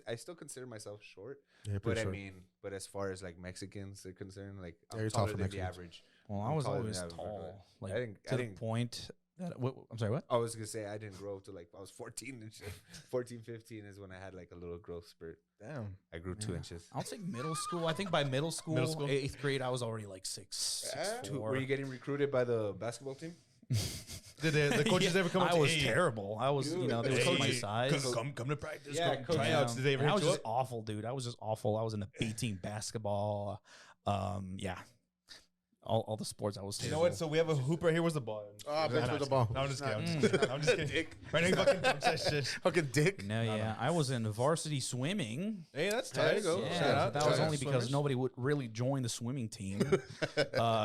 I still consider myself short. Yeah, But pretty I short. mean, but as far as like Mexicans are concerned, like Yeah, I'm you're tall taller for than the Mexicans. average. well, I I'm was taller than always the average, tall, but like I didn't- to I the didn't- point. I'm sorry, what? I was gonna say I didn't grow up till like I was 14 and shit. 14, 15 is when I had like a little growth spurt. Damn. I grew 2 inches. I'll say middle school. I think by middle school, 8th grade, I was already like 6'4". Were you getting recruited by the basketball team? Did the coaches ever come up I to was you? terrible. I was, they were coaching my size. Come to practice. Yeah, come coach. tryouts. Did they ever I hit was you just up? awful, dude. I was just awful. I was in the B team basketball. Yeah. All the sports I was You terrible. know what? So we have a hoop right here. Where's the ball? bitch with the ball. No, I'm just kidding. I'm just kidding. Dick. Right now, you fucking touch that shit. Fucking dick. No, yeah. I was in varsity swimming. Hey, that's There tight. you go. Yeah, Shout out. that was Shout out only because swimmers. nobody would really join the swimming team.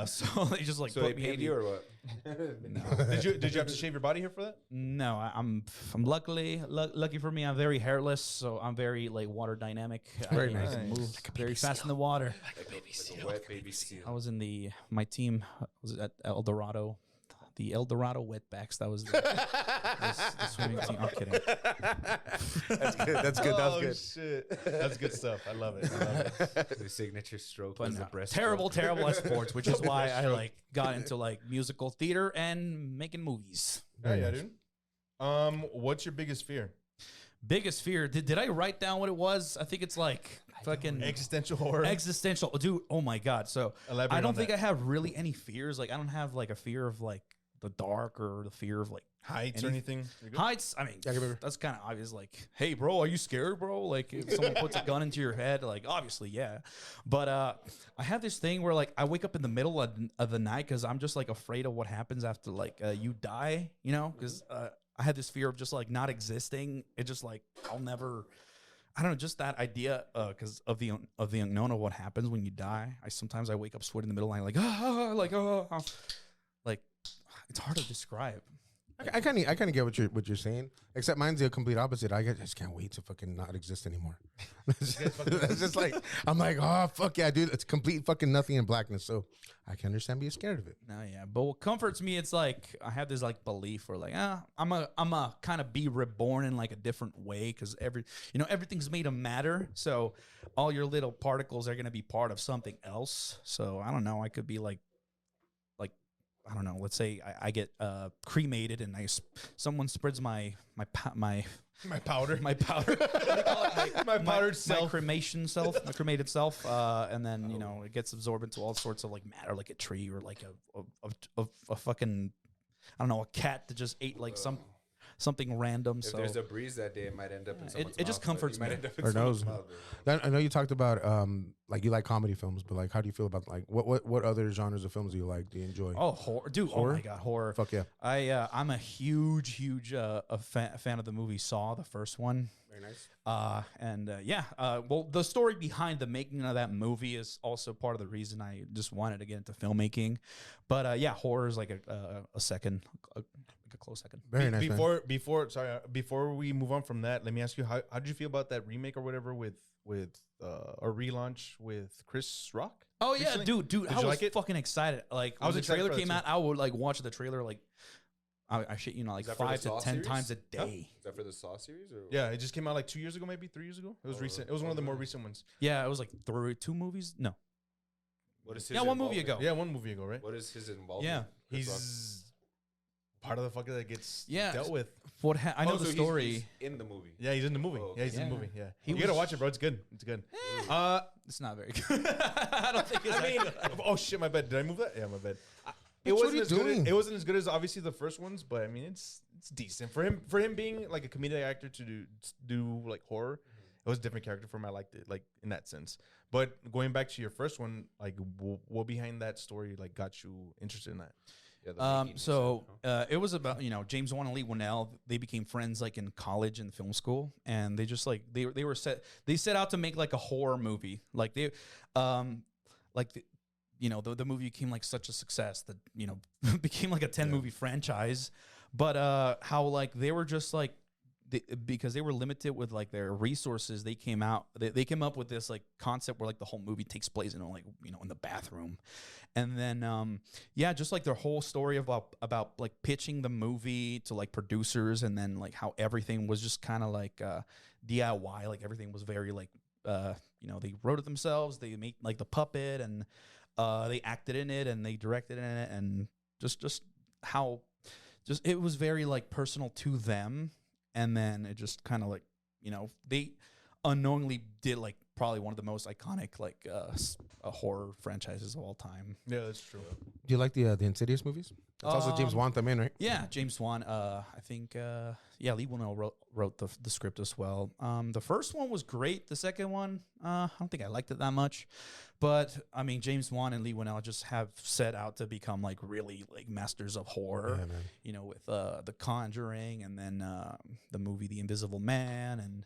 So they just like So put they me paid in you or what? Did you have to shave your body hair for that? No, I'm lucky for me. I'm very hairless, so I'm very like water dynamic. Very I nice. can move very fast in the water. Like a wet baby seal. I was in my team was at El Dorado, the El Dorado Wetbacks. That was the swimming team. I'm kidding. That's good. That's good. That was good. Shit. That's good stuff. I love it. I love it. The signature stroke But was no, the breast. terrible at sports, which is why I like got into like musical theater and making movies. Yeah, dude. What's your biggest fear? Biggest fear. Did I write down what it was? I think it's like fucking Existential horror. existential. Dude, oh my God. So Elaborate I don't on think that. I have really any fears. Like I don't have like a fear of like the dark or the fear of like Heights or anything? You're good? heights. I mean, Yeah, give me a- that's kind of obvious. Like, hey, bro, are you scared, bro? Like, if someone puts a gun into your head, like, obviously, yeah. But I have this thing where like I wake up in the middle of the night because I'm just like afraid of what happens after like you die, you know? Because I had this fear of just like not existing. It just like I'll never. I don't know, just that idea, because of the unknown of what happens when you die. Sometimes I wake up sweating in the middle of the night, like it's hard to describe. I kind of get what you're saying. Except mine's the complete opposite. I just can't wait to fucking not exist anymore. That's just like I'm like, oh fuck yeah, dude. It's complete fucking nothing and blackness. So I can understand being scared of it. No, yeah, but what comforts me, it's like I have this like belief where like I'm a kind of be reborn in like a different way because everything's made of matter, so all your little particles are gonna be part of something else. So I don't know, I could be like I don't know. Let's say I get cremated and someone spreads my powder. My powder. My powder. What do you call it? My powdered my self. cremation self, my cremated self, and then it gets absorbed into all sorts of like matter, like a tree or like a fucking I don't know, a cat that just ate like something random. If so there's a breeze that day, it might end up in someone's it just mouth, but comforts you might me. end up in Or someone's knows. mouth, bro. I know you talked about like you like comedy films, but like how do you feel about like what other genres of films do you like? Do you enjoy? horror, dude. Oh Horror? my God, horror. Fuck yeah. I'm a huge fan of the movie Saw, the first one. Very nice. Well, the story behind the making of that movie is also part of the reason I just wanted to get into filmmaking. But horror is like a second, a close second. Very nice. man. Before we move on from that, let me ask you how did you feel about that remake or whatever with a relaunch with Chris Rock? Oh yeah, recently? dude, Did I you was like it? fucking excited. Like I when was the excited trailer for that came too. out, I would like watch the trailer like I shit like Is that for the 5 to Saw 10 series? times a day. Is that for the Saw series? Or Yeah, it just came out like 2 years ago, maybe 3 years ago. It was recent. It was one of the more recent ones. Yeah, it was like 2 movies. No, What is his yeah, 1 movie involvement? ago. Yeah, one movie ago, right? What is his involvement? Yeah. Chris Rock? He's part of the fucker that gets Yeah. dealt with. I know Oh, the so story. He's in the movie. Yeah, he's in the movie. Oh, Yeah, he's in the okay. movie. Yeah, He you gotta was- watch it, bro. It's good. It's good. It's not very good. I don't think it's. I mean, that good. oh shit, my bad. Did I move that? Yeah, my bad. Bitch, what are you doing? It wasn't as good as obviously the first ones, but I mean, it's decent for him. For him being like a comedic actor to do like horror, it was a different character for him. I liked it, like in that sense. But going back to your first one, like what behind that story like got you interested in that? Yeah, the making, So you said, huh? it was about James Wan and Lee Winnell. They became friends like in college and film school, and they just like they set out to make like a horror movie. Like they, like the movie became like such a success that became like a 10 movie franchise. But how like they were just like because they were limited with like their resources, they came up with this like concept where like the whole movie takes place in like in the bathroom, and then just like their whole story about like pitching the movie to like producers, and then like how everything was just kind of like DIY, like everything was very like they wrote it themselves, they made like the puppet, and they acted in it, and they directed in it, and just how just it was very like personal to them, and then it just kind of like, you know, they unknowingly did like probably one of the most iconic like horror franchises of all time. Yeah, that's true. Do you like the Insidious movies? That's also James Wan them in, right? Yeah, James Wan. I think Lee Winnell wrote the script as well. The first one was great. The second one, I don't think I liked it that much. But I mean, James Wan and Lee Winnell just have set out to become like really like masters of horror. Yeah, man. You know, with The Conjuring, and then the movie The Invisible Man, and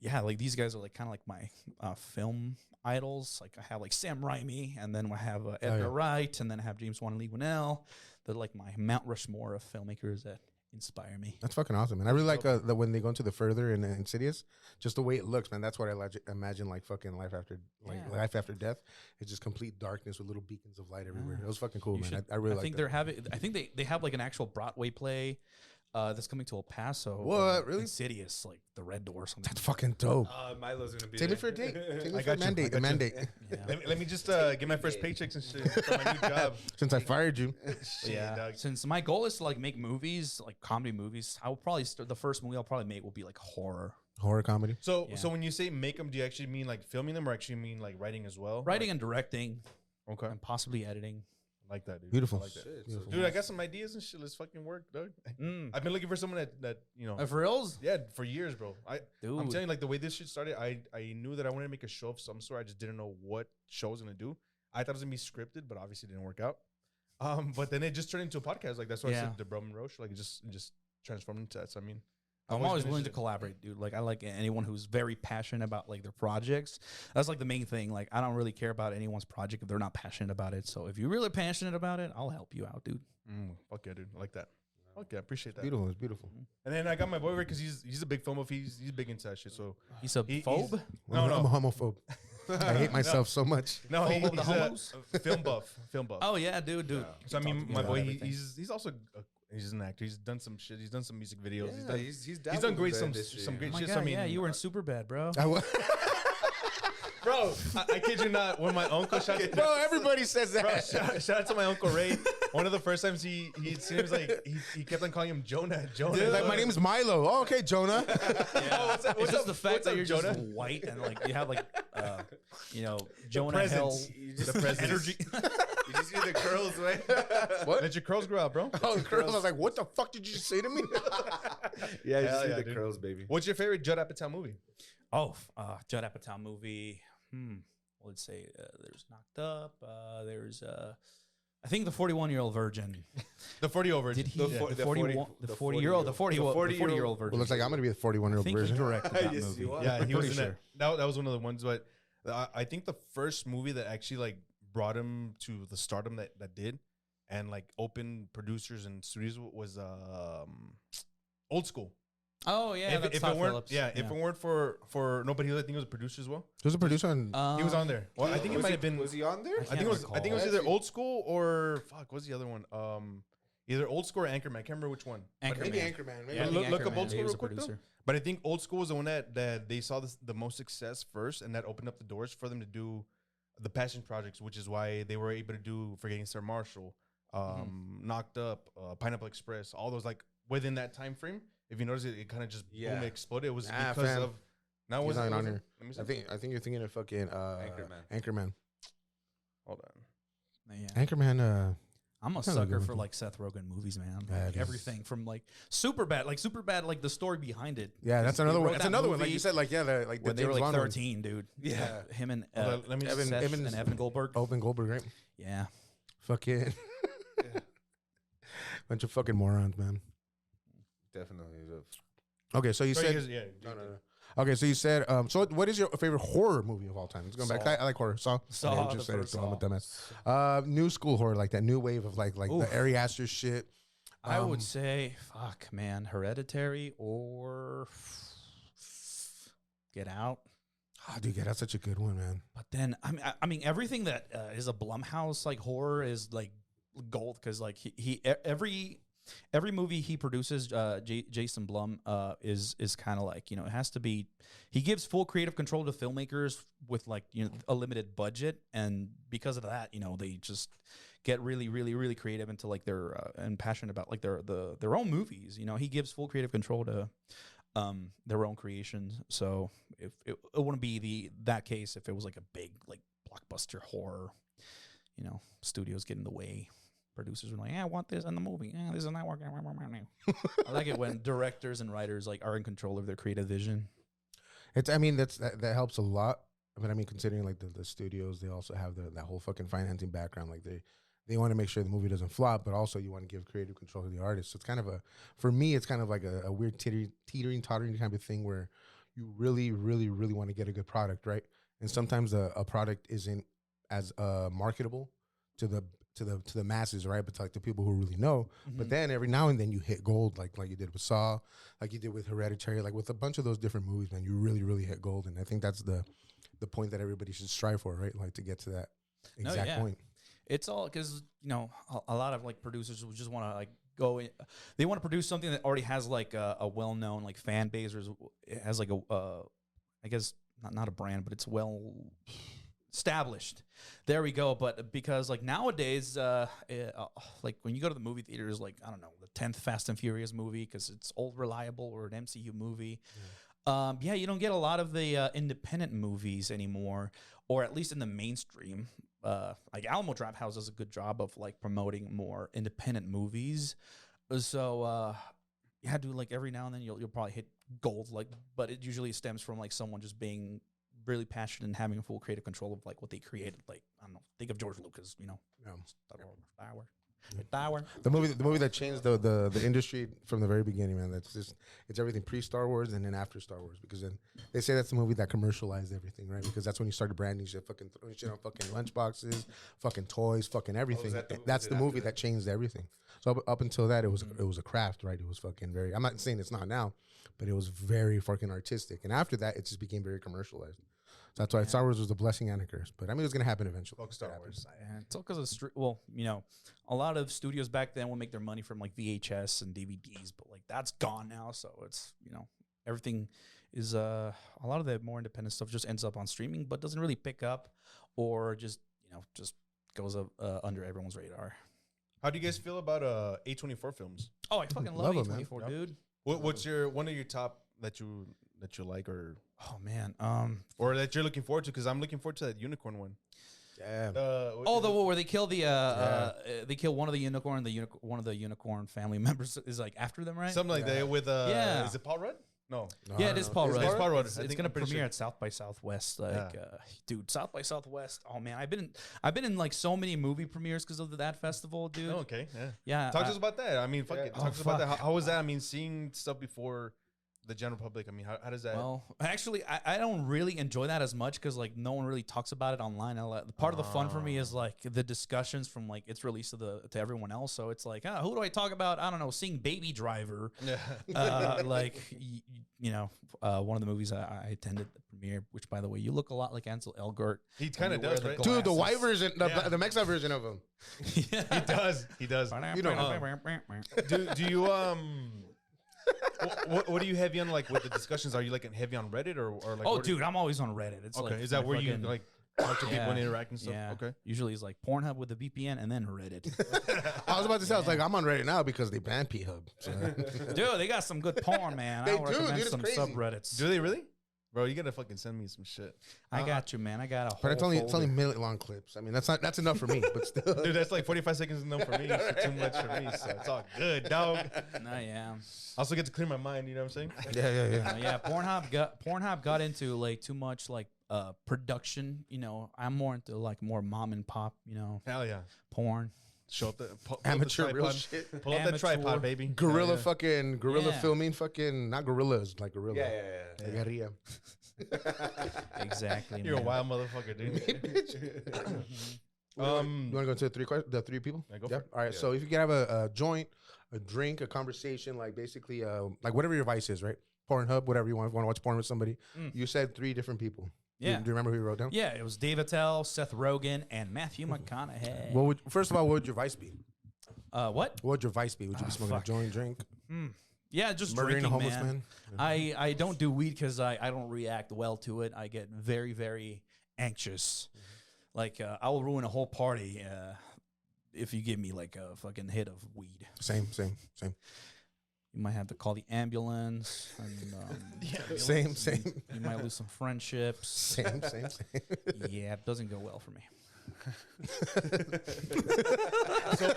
yeah, like these guys are like kind of like my film idols. Like I have like Sam Raimi, and then I have Edgar Wright, and then I have James Wan and Lee Winnell. They're like my Mount Rushmore of filmmakers that inspire me. That's fucking awesome, man. I really like when they go into the further in Insidious, just the way it looks, man. That's what I imagine like fucking life after death. It's just complete darkness with little beacons of light everywhere. It was fucking cool, man. I really like that. I think they have like an actual Broadway play that's coming to El Paso. What? Really? Insidious, like the Red Door or something. That's fucking dope. Milo's gonna be Take me there. for a date. Take me I for a got you. mandate. A mandate. Yeah. Let me just get my first paychecks and shit for my new job. Since I fired you. Yeah. dog. Since my goal is to like make movies, like comedy movies, I will probably start the first movie I'll probably make will be like horror. Horror comedy. So Yeah. so when you say make them, do you actually mean like filming them, or actually mean like writing as well? Writing and directing, Okay, and possibly editing. I like that, dude. Beautiful. I like that. Shit, Beautiful. Dude, I got some ideas and shit. Let's fucking work, dog. I've been looking for someone that you know. For reals? Yeah, for years, bro. I'm Dude. telling you, like the way this shit started, I knew that I wanted to make a show of some sort. I just didn't know what show I was gonna do. I thought it was gonna be scripted, but obviously it didn't work out. But then it just turned into a podcast. Like that's why I Yeah. said the Bro Monroe show. Like it just transformed into that. So I mean, I'm I've always been willing to interested. collaborate, dude. Like I like anyone who's very passionate about like their projects. That's like the main thing. Like I don't really care about anyone's project if they're not passionate about it. So if you're really passionate about it, I'll help you out, dude. Fuck yeah, dude. I like that. Okay, I appreciate that. Beautiful. It's beautiful. And then I got my boy because he's a big film buff. He's big into that shit. So He's a he's- phobe. No, I'm no. a homophobe. I hate myself so much. no, Phobe of the he's homos? a film buff. Film buff. Oh yeah, dude. So I Talk mean, to me my about boy, everything. he's also he's an actor. He's done some shit. He's done some music videos. Yeah, he's dabbled done in great the some industry, great Oh my shit. God, So I mean, yeah, you were in Superbad, bro. bro. I kid you not. When my uncle Bro, everybody says that. Bro, shout out to my uncle Ray. One of the first times he seems like he kept on calling him Jonah. Dude, like my name's Milo. Oh, okay, Jonah. It's just the fact that you're Jonah? just white and like you have like, you know, Jonah presence. Hill The presence. energy. You just see the curls, right? Let your curls grow out, bro. Oh, the girl. I was like, what the fuck did you say to me? Yeah, you Hell see yeah, the dude. curls, baby. What's your favorite Judd Apatow movie? Oh, Judd Apatow movie. Let's say there's Knocked Up. There's I think the 41-year-old virgin. The 40-over. Did he? The The, fo- the 40-year-old. The 40-year-old virgin. Well, looks like I'm gonna be the 41-year-old I think he version. directed that Yes, movie. you are. Yeah, he was pretty in that. That was one of the ones, but I think the first movie that actually like brought him to the stardom that did, and like opened producers and studios was Old School. Oh yeah, that's if Todd it weren't, Phillips. if it weren't for nobody, I think he was a producer as well. Who's the producer on? He was on there. Well, I think it Was might he- have been. Was he on there? I think it was. I think it was recall. either Old School or fuck. What's the other one? Either Old School or Anchorman. I can't remember which one. Anchorman. Maybe Anchorman. Maybe Yeah, I Look- think look up Anchorman, Old School he was real a quick, though. producer. But I think Old School was the one that they saw the most success first, and that opened up the doors for them to do the passion projects, which is why they were able to do Forgetting Sarah Marshall, Knocked Up, Pineapple Express, all those like within that time frame. If you notice it kind of just Yeah. boom, exploded. It was Nah, because fam. of. Now He's was not it on here. Let me see. I think you're thinking of fucking Anchorman. Hold on. Yeah. Anchorman. I'm a Kinda sucker good for one. like Seth Rogen movies, man. Yeah, Like, it is. everything from like Superbad, like the story behind it. Yeah, that's He another wrote one. That's that another one. Like movie you said, like the when they were James like Bond one. 13, dude. Yeah. Him and Hold on, let me Seth just- Evan- and Evan Goldberg. Open Goldberg, right? Yeah. Fucking bunch of fucking morons, man. Definitely. Okay, so you Sorry, said guys, yeah. no. Okay, so you said so. What is your favorite horror movie of all time? Let's go back. Saw. I like horror. Saw. Saw, Okay, the just said it, first so I'm a Saw. dumbass. New school horror, like that new wave of like Oof. the Ari Aster shit. I would say, fuck, man, Hereditary or Get Out. Oh, dude, yeah, that's such a good one, man. But then, I mean, everything that is a Blumhouse like horror is like gold because like he every every movie he produces, Jason Blum, is kind of like, it has to be. He gives full creative control to filmmakers with like a limited budget, and because of that, they just get really, really, really creative into like their and passionate about like their own movies. He gives full creative control to their own creations. So if it wouldn't be that case if it was like a big like blockbuster horror, studios get in the way. Producers are like, I want this in the movie. This is not working. I like it when directors and writers like are in control of their creative vision. That helps a lot. Considering like the studios, they also have that whole fucking financing background. Like they want to make sure the movie doesn't flop, but also you want to give creative control to the artist. So it's kind of for me, it's kind of like a weird teetering, tottering kind of thing where you really, really, really want to get a good product, right? And sometimes a product isn't as marketable to the masses, right? But to like the people who really know. Mm-hmm. But then every now and then you hit gold, like you did with Saw, like you did with Hereditary, like with a bunch of those different movies, man. You really, really hit gold, and I think that's the point that everybody should strive for, right? Like to get to that exact point. It's all because a lot of like producers would just want to like go in. They want to produce something that already has like a well-known like fan base, or it has like I guess not a brand, but it's well established. There we go. But because like nowadays, like when you go to the movie theaters, like I don't know, the 10th Fast and Furious movie because it's old reliable, or an MCU movie. You don't get a lot of the independent movies anymore, or at least in the mainstream. Like Alamo Drafthouse does a good job of like promoting more independent movies. So you had to like every now and then you'll probably hit gold, like, but it usually stems from like someone just being really passionate and having full creative control of like what they created. Like I don't know, think of George Lucas, Star Wars. The movie that changed the industry from the very beginning, man. It's everything pre-Star Wars and then after Star Wars, because then they say that's the movie that commercialized everything, right? Because that's when you started branding shit, fucking throwing shit on fucking lunchboxes, fucking toys, fucking everything. That's the movie that changed everything. So up until that, it was a craft, right? It was fucking very. I'm not saying it's not now, but it was very fucking artistic. And after that, it just became very commercialized. So that's why Star Wars was a blessing and a curse. But it was going to happen eventually. Fuck Star Wars. It's all because of a lot of studios back then would make their money from like VHS and DVDs, but like that's gone now. So it's everything is a lot of the more independent stuff just ends up on streaming, but doesn't really pick up, or just goes up under everyone's radar. How do you guys feel about A24 films? Oh, I fucking love A24, dude. What's one of your top that you like, or or that you're looking forward to? Because I'm looking forward to that unicorn one. Yeah. Where they kill they kill one of the unicorn. One of the unicorn family members is like after them, right? Something like that. With is it Paul Rudd? No. Yeah, it is Paul Rudd. It's Paul Rudd. It's going to premiere at South by Southwest. Dude, South by Southwest. Oh man, I've been in like so many movie premieres because of that festival, dude. Oh, okay. Yeah. Talk to us about that. I mean, fuck it. Talk to us about that. How was that? I mean, seeing stuff before the general public. I mean, how does that? Well, actually, I don't really enjoy that as much because like no one really talks about it online. Part of the fun for me is like the discussions from like its release to everyone else. So it's like, who do I talk about? I don't know, seeing Baby Driver. One of the movies I attended the premiere, which by the way, you look a lot like Ansel Elgort. He kind of does, right? Dude, the white version, the Mexican version of him. Yeah. He does. Do you what are you heavy on, like with the discussions? Are you like heavy on Reddit or like? Oh, dude, I'm always on Reddit. It's okay. Like, is that where you like talk to people and interact and stuff? Yeah. Okay. Usually it's like Pornhub with a VPN and then Reddit. I was about to say, I was like, I'm on Reddit now because they banned P-Hub. So. Dude, they got some good porn, man. They I recommend dude, some crazy. Subreddits. Do they really? Bro, you gotta fucking send me some shit. I got you, man. I got a whole But it's only minute-long clips. I mean, that's enough for me. But still, dude, that's like 45 seconds enough for me. It's too much for me, so it's all good, dog. No, yeah. I also get to clear my mind. You know what I'm saying? Yeah. Pornhub got into like too much like production. I'm more into like more mom and pop. Hell yeah, porn. Show up the amateur the real shit. Pull up the tripod, baby. Gorilla filming, fucking not gorillas, like gorilla. Yeah. Exactly. You're a wild motherfucker, dude. You want to go to the three people? Yeah, go for it. All right. So if you can have a joint, a drink, a conversation, like basically, like whatever your vice is, right? Pornhub, whatever you want. If you want to watch porn with somebody, you said 3 different people. Yeah. Do you remember who you wrote down? Yeah, it was Dave Attell, Seth Rogen, and Matthew McConaughey. First of all, what would your vice be? What? What would your vice be? Would you be smoking fuck. a joint, drink, Yeah, just murdering drinking, a homeless man. man? I don't do weed because I don't react well to it. I get very, very anxious. Like, I will ruin a whole party if you give me like a fucking hit of weed. Same. You might have to call the ambulance. And, Same. You might lose some friendships. Same. Yeah, it doesn't go well for me.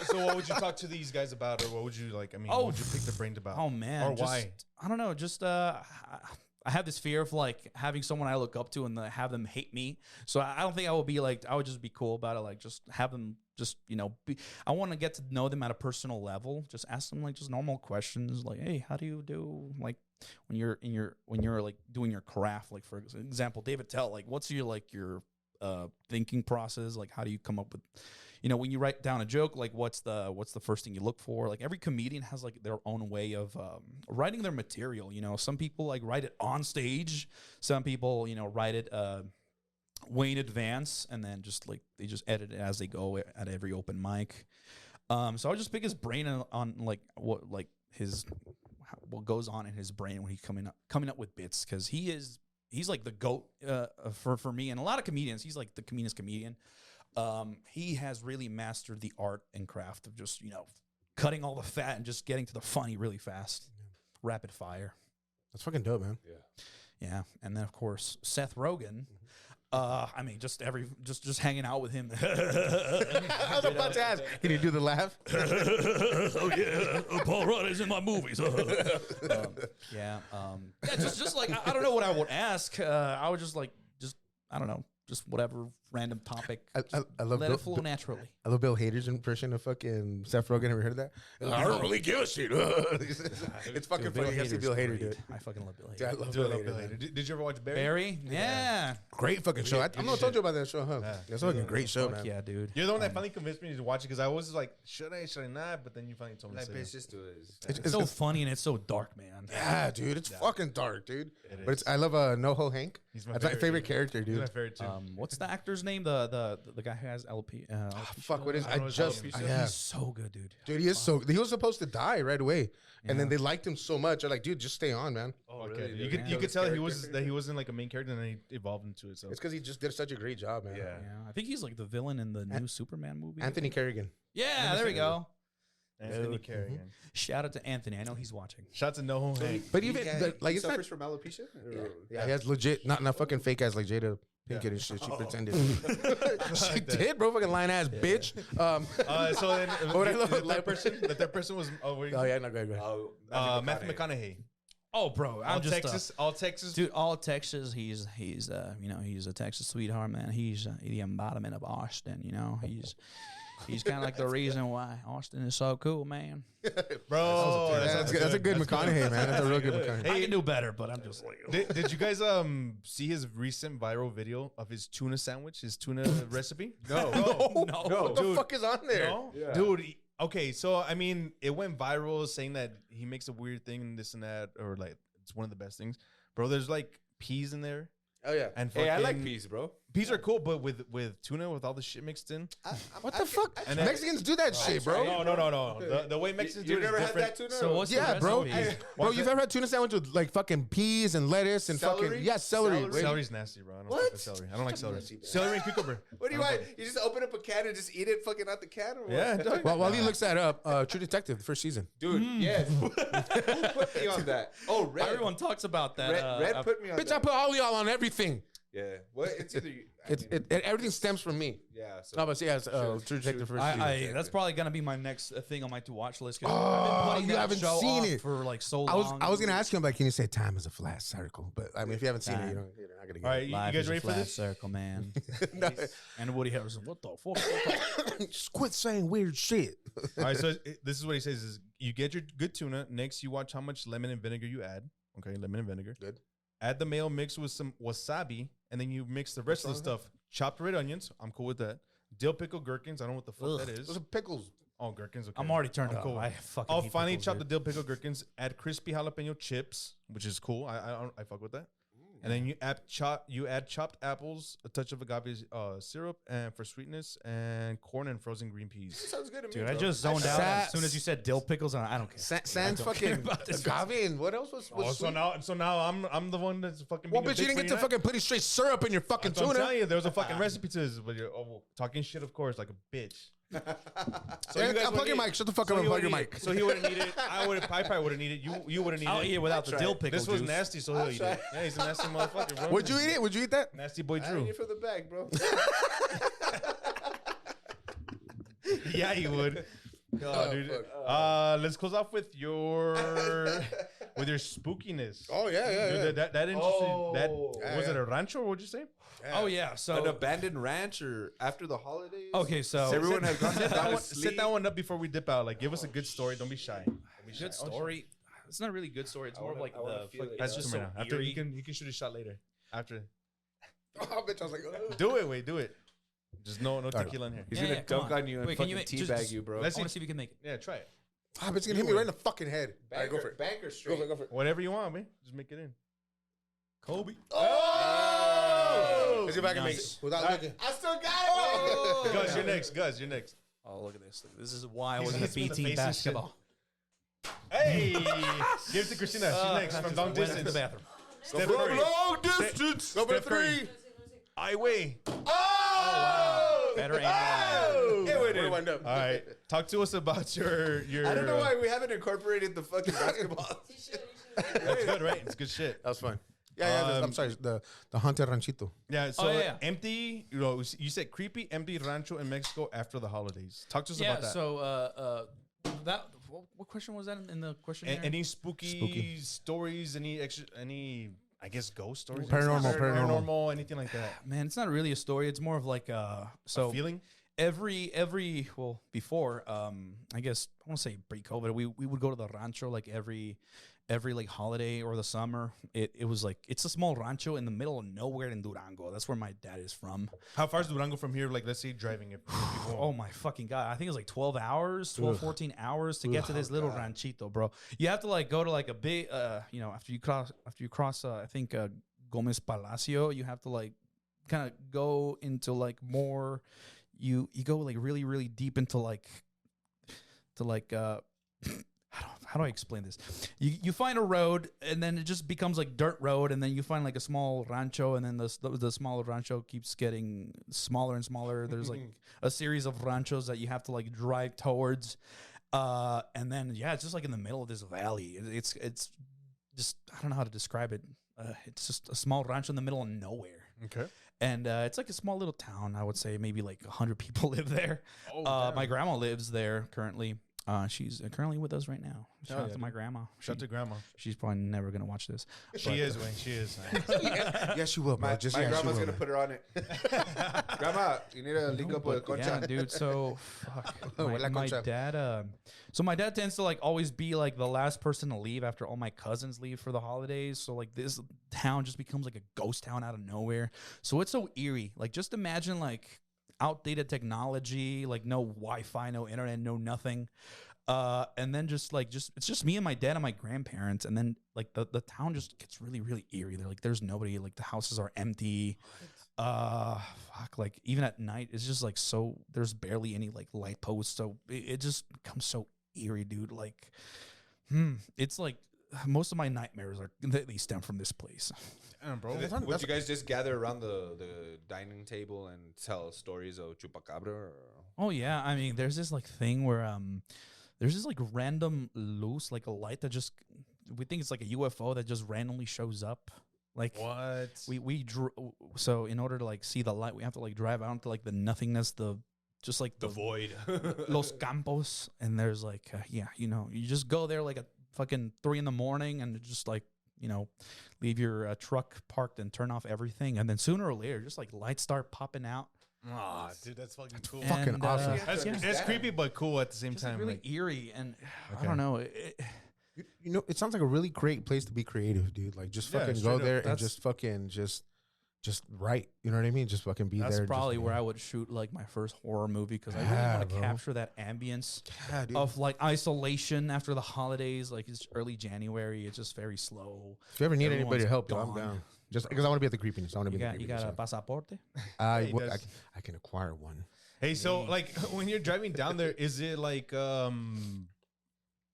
So what would you talk to these guys about, or what would you like? I mean, what would you pick their brains about? Oh man, or why? I don't know. Just I have this fear of like having someone I look up to and have them hate me. So I don't think I would be like, I would just be cool about it. Like just have them just, I want to get to know them at a personal level. Just ask them like just normal questions. Like, hey, how do you do? Like when you're like doing your craft, like for example, David Tell, like what's your thinking process? Like how do you come up with, when you write down a joke, like what's the first thing you look for? Like every comedian has like their own way of writing their material. Some people like write it on stage. Some people, write it way in advance, and then just like they just edit it as they go at every open mic. So I'll just pick his brain on like what goes on in his brain when he's coming up with bits, because he's like the GOAT for me and a lot of comedians. He's like the meanest comedian. He has really mastered the art and craft of just, cutting all the fat and just getting to the funny really fast. Rapid fire. That's fucking dope, man. Yeah. And then of course, Seth Rogen. I mean, just hanging out with him. I was about to ask, can you do the laugh? Oh yeah, Paul Rudd is in my movies. Just like I don't know what I would ask. I would just I don't know, just whatever random topic. I love let it flow naturally. I love Bill Hader's impression of fucking Seth Rogen. Ever heard of that? I don't really give a shit. It's fucking funny. You have to see Bill Hader do it. I fucking love Bill Hader. Dude, I love Bill Hader. Did you ever watch Barry? Barry? Yeah. Great fucking show. I'm not told you about that show, huh? That's a fucking great show, man. Yeah, dude. You're the one that finally convinced me to watch it, because I was like, should I not? But then you finally told me to. Bitch, just do it. It's so funny and it's so dark, man. Yeah, dude. It's fucking dark, dude. But I love NoHo Hank. That's my favorite character, dude. He's my favorite too. What's the actor's name? The guy who has LP. Fuck, what is? I don't know his alopecia. He's so good, dude. Dude, he is so. He was supposed to die right away, and then they liked him so much. They're like, dude, just stay on, man. Oh, okay. really? You could tell he wasn't like a main character, and then he evolved into it. So It's because he just did such a great job, man. yeah. I think he's like the villain in the new Superman movie. Anthony Kerrigan. Yeah, there we go. Anthony Kerrigan. Shout out to Anthony. I know he's watching. Shout to No Hank. But even like he it's not. suffers from alopecia. Yeah, he has legit, not fucking fake ass like Jada Pinkett and shit. She pretended. She did, bro. Fucking lying ass bitch. So then, What I love- the third person was Oh yeah, no, go ahead. Matthew McConaughey. Oh, bro, I'm All Texas, dude. All Texas. He's he's a Texas sweetheart, man. He's the embodiment of Austin. He's kind of like the reason why Austin is so cool, man. bro. That's a good McConaughey, man. That's a real good McConaughey. I can do better, but I'm just like. Did you guys see his recent viral video of his tuna sandwich, his tuna recipe? No. What the fuck is on there? No? Dude. Okay, so I mean, it went viral saying that he makes a weird thing and this and that, or like it's one of the best things, bro. There's like peas in there. Oh yeah. And Hey, I like fucking- peas, bro. Peas are cool, but with tuna, with all the shit mixed in. What the fuck? And then- Mexicans do that shit, bro. No. The way Mexicans do You've it is never had different. that tuna? So what's Yeah, the bro. recipe? Bro, you've ever had tuna sandwich with like fucking peas and lettuce and Celery? fucking celery. Celery? Celery's nasty, bro. I don't What? like the celery. I don't like celery. Celery and cucumber. What do you want? You just open up a can and just eat it fucking out the can? Or what? Yeah, dog. Well, while he looks that up, True Detective, the first season. Dude, yes. Who put me on that? Oh, Red. Everyone talks about that. Red put me on Bitch, I that. put all y'all on everything. Yeah. What? It's either you. Everything stems from me. Yeah. So No, but yeah, it's, True Detective first season. That's probably gonna be my next thing on my to watch list. 'Cause Oh, I've been putting you that haven't show seen off it. for like so I long. was gonna ask him like, can you say time is a flat circle? But I mean, if you haven't seen it, you're not gonna get All right, it. you Life guys is a ready for flat this? circle, man. No, And Woody Harrelson, what the fuck? just quit saying weird shit. All right, so this is what he says: is you get your good tuna. Next, you watch how much lemon and vinegar you add. Okay, lemon and vinegar. Good. Add the mayo mixed with some wasabi, and then you mix the rest of the stuff. Chopped red onions. I'm cool with that. Dill pickle gherkins. I don't know what the fuck that is. Those are pickles. Oh, gherkins. Okay. I'm already turned I'm up. cool. I fucking. I'll hate finally pickles, chop the dude. dill pickle gherkins. Add crispy jalapeno chips, which is cool. I fuck with that. And then you add chopped apples, a touch of agave syrup, and for sweetness, and corn and frozen green peas. Sounds good to me. Dude, bro. I just zoned out as soon as you said dill pickles, and I don't care. Sans fucking agave and what else was So now I'm the one that's fucking. Well, but you didn't get to fucking putting straight syrup in your fucking I'm tuna. telling you, there was a fucking recipe to this, but you're talking shit, of course, like a bitch. So unplug your mic. Shut the fuck up and plug your mic. So he would have needed. I probably would have needed. You would have needed. I'll eat it without the dill pickle This was juice. nasty, so he'll eat it. Yeah, he's a nasty motherfucker, bro. Would you eat it? Would you eat that? Nasty boy I Drew. need it for the bag, bro. Yeah, you would. God, dude. Let's close off with your spookiness. Oh yeah. Dude, that interesting. Was it a rancho? Or what'd you say? Oh yeah, so An abandoned ranch or after the holidays? okay, so Everyone had gone to Set sleep. that one up before we dip out. Like, give us a good story. Don't be shy. good story. It's not really a good story. It's more of like the. feel it. That's just just so right now. After eerie. you can shoot a shot later. After. Oh, bitch, I was like, ugh. Do it. Wait. Do it. Just no tequila in here. He's Yeah, gonna yeah, come dunk on. on you and Wait, can fucking you teabag just- you, bro. Let's I want to see if we can make it. Yeah, try it. Ah, bitch, it's gonna hit me right in the fucking head. All right, go for it. Banker Go straight. for it. Go for it. Whatever you want, man. Just make it in. Kobe. Oh! Let's see if I can make Nice. it without looking. I still got Oh! Gus, you're next. Gus, you're next. Oh, look at this. This is why I He's wasn't a hits me in B the team face and shit. basketball. Hey! Give it to Christina. She's next from long Went to distance. the bathroom. Steph From Curry. long distance. Go for Steph Curry. three. I weigh. Oh! Better aim. Oh! It went in. Where wind up? All right. Talk to us about your. I don't know why we haven't incorporated the fucking basketball. That's good, right? It's good shit. That was fun. Yeah. I'm sorry. The haunted ranchito. Yeah. So yeah. empty. You said creepy, empty rancho in Mexico after the holidays. Talk to us Yeah. about that. So that what question was that in the questionnaire? Any spooky stories? Any I guess ghost stories? Paranormal. Anything like that? Man, it's not really a story. It's more of like so Feeling. every well before I guess I want to say pre-COVID we would go to the rancho like every like holiday or the summer. It was like it's a small rancho in the middle of nowhere in Durango. That's where my dad is from. How far is Durango from here? Like, let's say driving it. Oh my fucking god. I think it was like 12 hours, 14 hours to get to this little ranchito, bro. You have to like go to like a big after you cross I think Gomez Palacio, you have to like kind of go into like more you go like really really deep into like how do I explain this? You find a road and then it just becomes like dirt road, and then you find like a small rancho, and then the smaller rancho keeps getting smaller and smaller. There's like a series of ranchos that you have to like drive towards, and then it's just like in the middle of this valley. It's just I don't know how to describe it. It's just a small rancho in the middle of nowhere. Okay. And it's like a small little town. I would say maybe like 100 people live there. My grandma lives there currently. She's currently with us right now. Shout out to my grandma. Shout out to grandma. She's probably never gonna watch this. She is, Wayne. She is. Yes, you will, bro. My Just grandma's gonna put her on it. Grandma, you need to link up with Concha. Yeah, dude. So fuck. Hola, My Concha. dad. So my dad tends to like always be like the last person to leave after all my cousins leave for the holidays. So like this town just becomes like a ghost town out of nowhere. So it's so eerie. Like just imagine like outdated technology, like no Wi-Fi, no internet, no nothing. And then just it's just me and my dad and my grandparents, and then like the town just gets really really eerie. They're like there's nobody, like the houses are empty. Fuck, like even at night it's just like so there's barely any like light posts, so it just becomes so eerie, dude. Like it's like most of my nightmares they stem from this place. Damn, bro. Would you guys just gather around the dining table and tell stories of chupacabra? Or? Oh yeah, I mean there's this like thing where there's this like random loose like a light that just we think it's like a UFO that just randomly shows up. Like What? So in order to like see the light, we have to like drive out into like the nothingness, the void. Los Campos, and there's like you just go there like at fucking 3 a.m. and just like leave your truck parked and turn off everything, and then sooner or later just like lights start popping out. Aw, dude, that's fucking cool. Fucking awesome. It's creepy but cool at the same Just time. like really like, eerie, and I Okay. don't know. It sounds like a really great place to be creative, dude. Like just Yeah, fucking straight go up. there and That's- just fucking just write. You know what I mean? Just fucking be That's there. probably where I would shoot like my first horror movie, because I really Yeah, want to bro. capture that ambience Yeah, dude. of like isolation after the holidays. Like it's early January, it's just very slow. If you ever need anybody everyone's to help, though, I'm gone. down. just because I want to be at the creepiness. I want to be. You got a pasaporte? He does. I can acquire one. Hey, so like when you're driving down there, is it like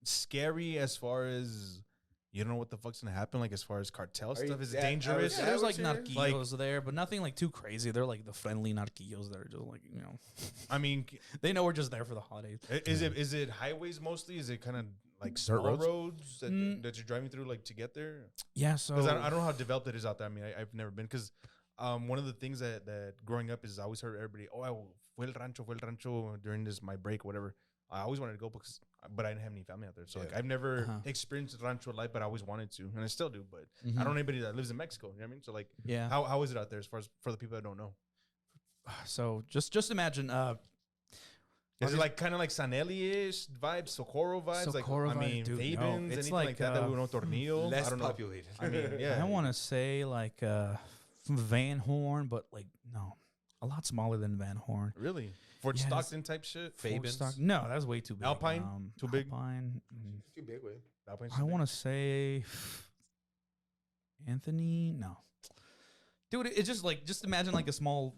scary as far as you don't know what the fuck's gonna happen? Like as far as cartel stuff, is it dangerous? Yeah, there's like narquillos there, but nothing like too crazy. They're like the friendly narquillos that are just like I mean, they know we're just there for the holidays. Is it highways mostly? Is it kind of like small roads that you're driving through like to get there? Yeah, so because I don't know how developed it is out there. I mean, I've never been because one of the things that growing up is I always heard everybody, fue el rancho during my break, whatever. I always wanted to go but I didn't have any family out there. So like I've never experienced rancho life, but I always wanted to, and I still do. But I don't know anybody that lives in Mexico. You know what I mean? So like, how is it out there as far as for the people that don't know? So just imagine. Is it like kind of like Sanelli-ish vibes, Socorro vibes? Socorro like, I mean, dude, Vabens, no. It's anything like that we know, Tornillo? Less I don't know. populated. I mean, yeah. I want to say like Van Horn, but like no, a lot smaller than Van Horn. Really? Fort Stockton type shit? No, that's way too big. Alpine? Too big? Alpine. Too big, way. I want to say Anthony. No, dude, it's just imagine like a small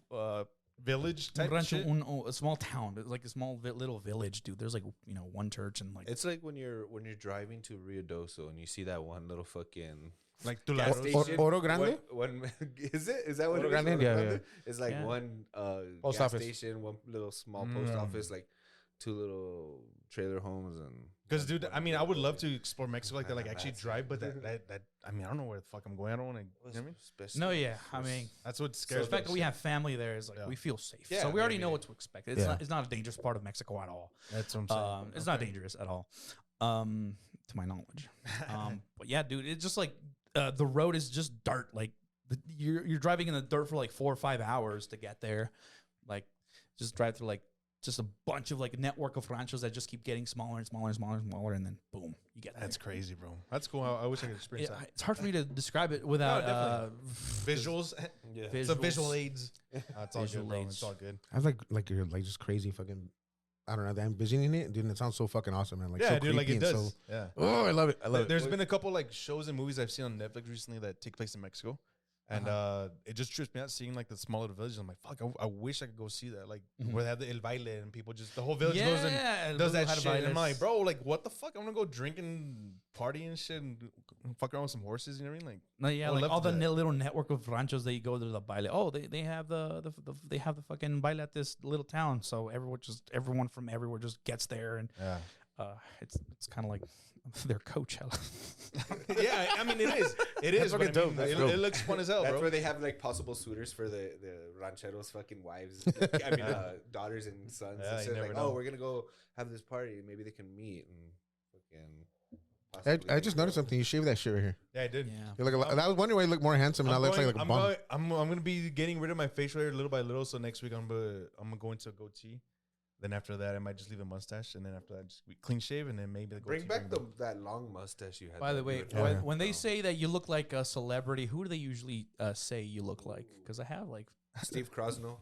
village type shit? A small town. It's like a small little village, dude. There's like one church and like it's like when you're driving to Rio Doso and you see that one little fucking like gas station. Oro Grande? Is that what Oro it is? Grande? Yeah. It's like one post gas office station, one little small post office, like 2 little trailer homes and. Because, dude, I mean, I would love to explore Mexico like that, like actually drive, but that I mean, I don't know where the fuck I'm going. I don't want to. You know what I mean? I mean, that's what the scares me. fact that we have family there is like we feel safe, Yeah, so we already know what to expect. It's not a dangerous part of Mexico at all. That's what I'm saying. It's not dangerous at all, to my knowledge. But yeah, dude, it's just like the road is just dirt. Like you're driving in the dirt for like 4 or 5 hours to get there. Like just drive through like. Just a bunch of like network of ranchos that just keep getting smaller and smaller and smaller and smaller, and then boom, you get there. That's crazy, bro. That's cool. I wish I could experience that. It's hard for me to describe it without visuals. Visuals. So visual aids. It's all Visual good, bro. aids. It's all good. I was like you're like just crazy fucking. I don't know. I'm envisioning it, dude. And it sounds so fucking awesome, man. Like Yeah, so dude, like it creepy and does. So, Yeah. oh, I love it. I love it. There's been a couple like shows and movies I've seen on Netflix recently that take place in Mexico. And it just trips me out seeing like the smaller villages. I'm like, fuck, I wish I could go see that. Like where they have the El Baile and people just, the whole village goes and does that shit. And I'm like, bro, like what the fuck? I'm gonna go drink and party and shit and fuck around with some horses. You know what I mean? Like, no, yeah, like all the little network of ranchos that you go to the baile. Oh, they have the fucking baile at this little town. So everyone from everywhere just gets there and it's kind of like their Coachella. Yeah, I mean it is. It is. fucking dope. It looks fun as hell, That's bro. where they have like possible suitors for the rancheros' fucking wives. I mean, daughters and sons. Yeah, and you like, never know. we're gonna go have this party. Maybe they can meet and fucking. I just noticed something. You shaved that shit right here. Yeah, I did. Yeah. You're like I was wondering why you look more handsome, and now looks like a bum. I'm gonna be getting rid of my facial hair little by little. So next week I'm gonna go into a goatee. Then after that, I might just leave a mustache, and then after that, just clean shave, and then maybe the Bring back that long mustache you had. By the way, when they say that you look like a celebrity, who do they usually say you look like? Because I have like Steve Crosno.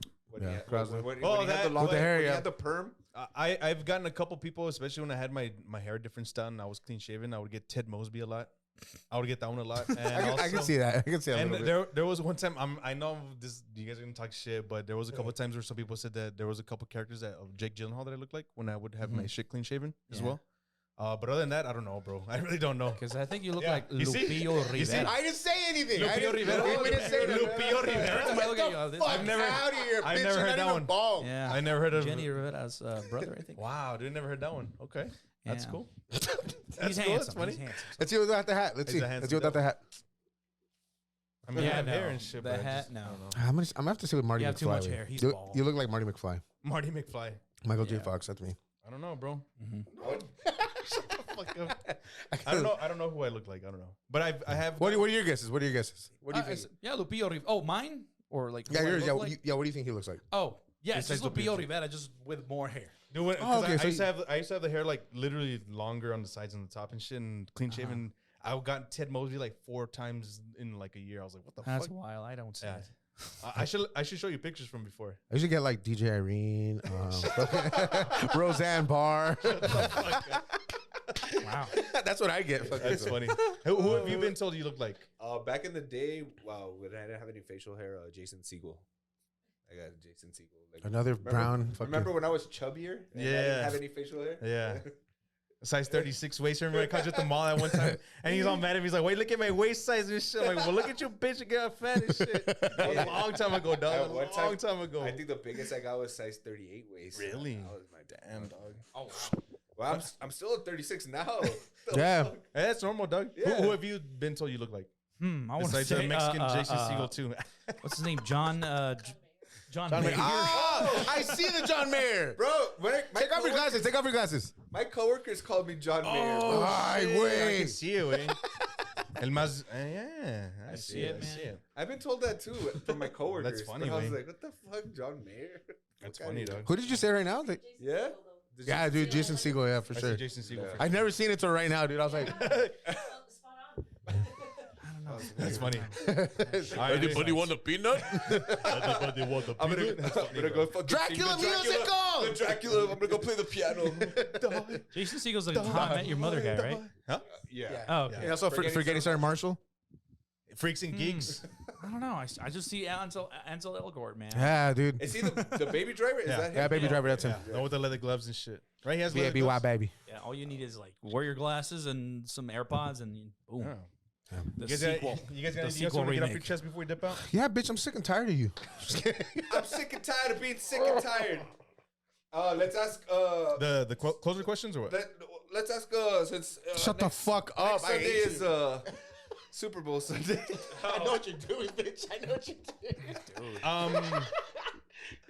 Crosno. When Oh, he had that- the long, with the hair, when he yeah. had the perm. I've gotten a couple people, especially when I had my hair different style and I was clean shaven. I would get Ted Mosby a lot. I would get that one a lot. And I can see that. I can see that. And there was one time I know this. You guys are gonna talk shit, but there was a couple of times where some people said that there was a couple characters of Jake Gyllenhaal that I looked like when I would have my shit clean shaven as well. But other than that, I don't know, bro. I really don't know. because I think you look Yeah. like You see? Lupillo You see? Rivera. I didn't say anything. Lupillo Rivera. Lupillo Rivera. Every time I look at you, this- I've never heard that one. Bald. Yeah, I never heard of Jenny Rivera's brother, I think. Wow, dude, never heard that one. Okay, that's Yeah. cool. He's That's cool. handsome. That's funny. He's handsome. Let's see without the hat. Let's He's see. a Let's handsome see without the hat. I mean, I have no. hair and shit. The but I hat, just- no. I don't know. I'm gonna have to see with Marty You McFly. have too much wait. hair. He's you, bald. you look like Marty McFly. Marty McFly. Michael J. Yeah. Fox. That's me. I don't know, bro. Fuck up. I don't know. I don't know who I look like. I don't know. But I have. What are your guesses? What are your guesses? What do you think? Yeah, Lupillo Rivera. Oh, mine? Or like Yeah, who I yours. look Yeah, like? yeah. What do you think he looks like? Oh, yeah, it's Besides just Lupillo. Lupillo Rivera, just with more hair. Dude, when, Oh, okay, I so used to have the hair like literally longer on the sides and the top and shit and clean shaven. I got Ted Mosby like 4 times in like a year. I was like, what the That's fuck? wild. I don't see Yeah. it. I should show you pictures from before. I usually get like DJ Irene, Roseanne Barr. Wow. That's what I get. That's funny. Who have you been told you look like? Back in the day, wow, when I didn't have any facial hair, Jason Segel. I got Jason Segel. Like, Another brown. Remember when I was chubbier? And I didn't have any facial hair? Yeah. Size 36 waist. Remember I caught you at the mall at one time, and he's all mad at me. He's like, "Wait, look at my waist size and shit." I'm like, well, look at you, bitch, you got fat and shit. That was a long time ago, dog. A long time ago. I think the biggest I got was size 38 waist. Really? That was my Damn, dog. Oh, wow. Well, I'm still at 36 now. Yeah. Hey, that's normal, dog. Yeah. Who have you been told you look like? I want to Besides say the Mexican Jason Segel too. What's his name? John John Mayer. Mayer. Oh, I see the John Mayer. Bro, Take off your glasses. Take off your glasses. My coworkers called me John Mayer. Oh, Ay, shit. I güey. can see it, güey. El más, yeah, I see it, man. I see it. I've been told that too from my coworkers. That's funny, I was man. like, what the fuck, John Mayer? That's What funny, kind of- dog. Who did you say right now? Yeah? Yeah, dude, Jason Segel. Yeah, for I sure. see Jason Segel. Yeah. For I've never seen it till right now, dude. I was like, That's funny. anybody want a peanut? Anybody want the I'm gonna go fucking Dracula sing the musical! The Dracula. I'm gonna go play the piano. Jason Segel's like How I Met Your Mother guy, right? Huh? Yeah. Oh, okay. And also Forgetting Sarah Marshall. Freaks and Geeks. I don't know. I just see Ansel Elgort, man. Yeah, dude. Is he the baby driver? Is Yeah. that him? Yeah, Baby Driver. That's him. The one with the leather gloves and shit. Right? He has leather BABY, gloves. baby. Yeah, all you need is like wear warriors and some AirPods, and boom. Oh. The You guys sequel. got anything else you sequel want to get off your remake. chest before we dip out? Yeah, bitch, I'm sick and tired of you. Just kidding. I'm sick and tired of being sick and tired. Let's ask. The closer questions or what? Let's ask. Since Shut the fuck up. next I Sunday hate is you. Super Bowl Sunday. I know what you're doing, bitch. I know what you're doing.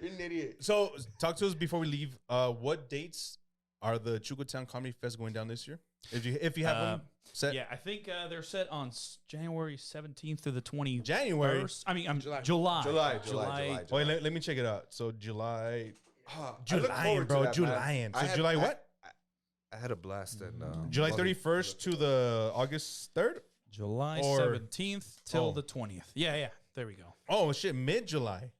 You're an idiot. So talk to us before we leave. What dates are the Chucotown Comedy Fest going down this year? If you have them set. Yeah, I think they're set on January 17th through the 21st. January? I mean, July. July. Wait, let me check it out. So July. I look July, forward bro. to that, July. man. So I had- July I- what? I had a blast and July 31st to the August 3rd? July Or- 17th till Oh. the 20th. Yeah. There we go. Oh, shit. Mid-July.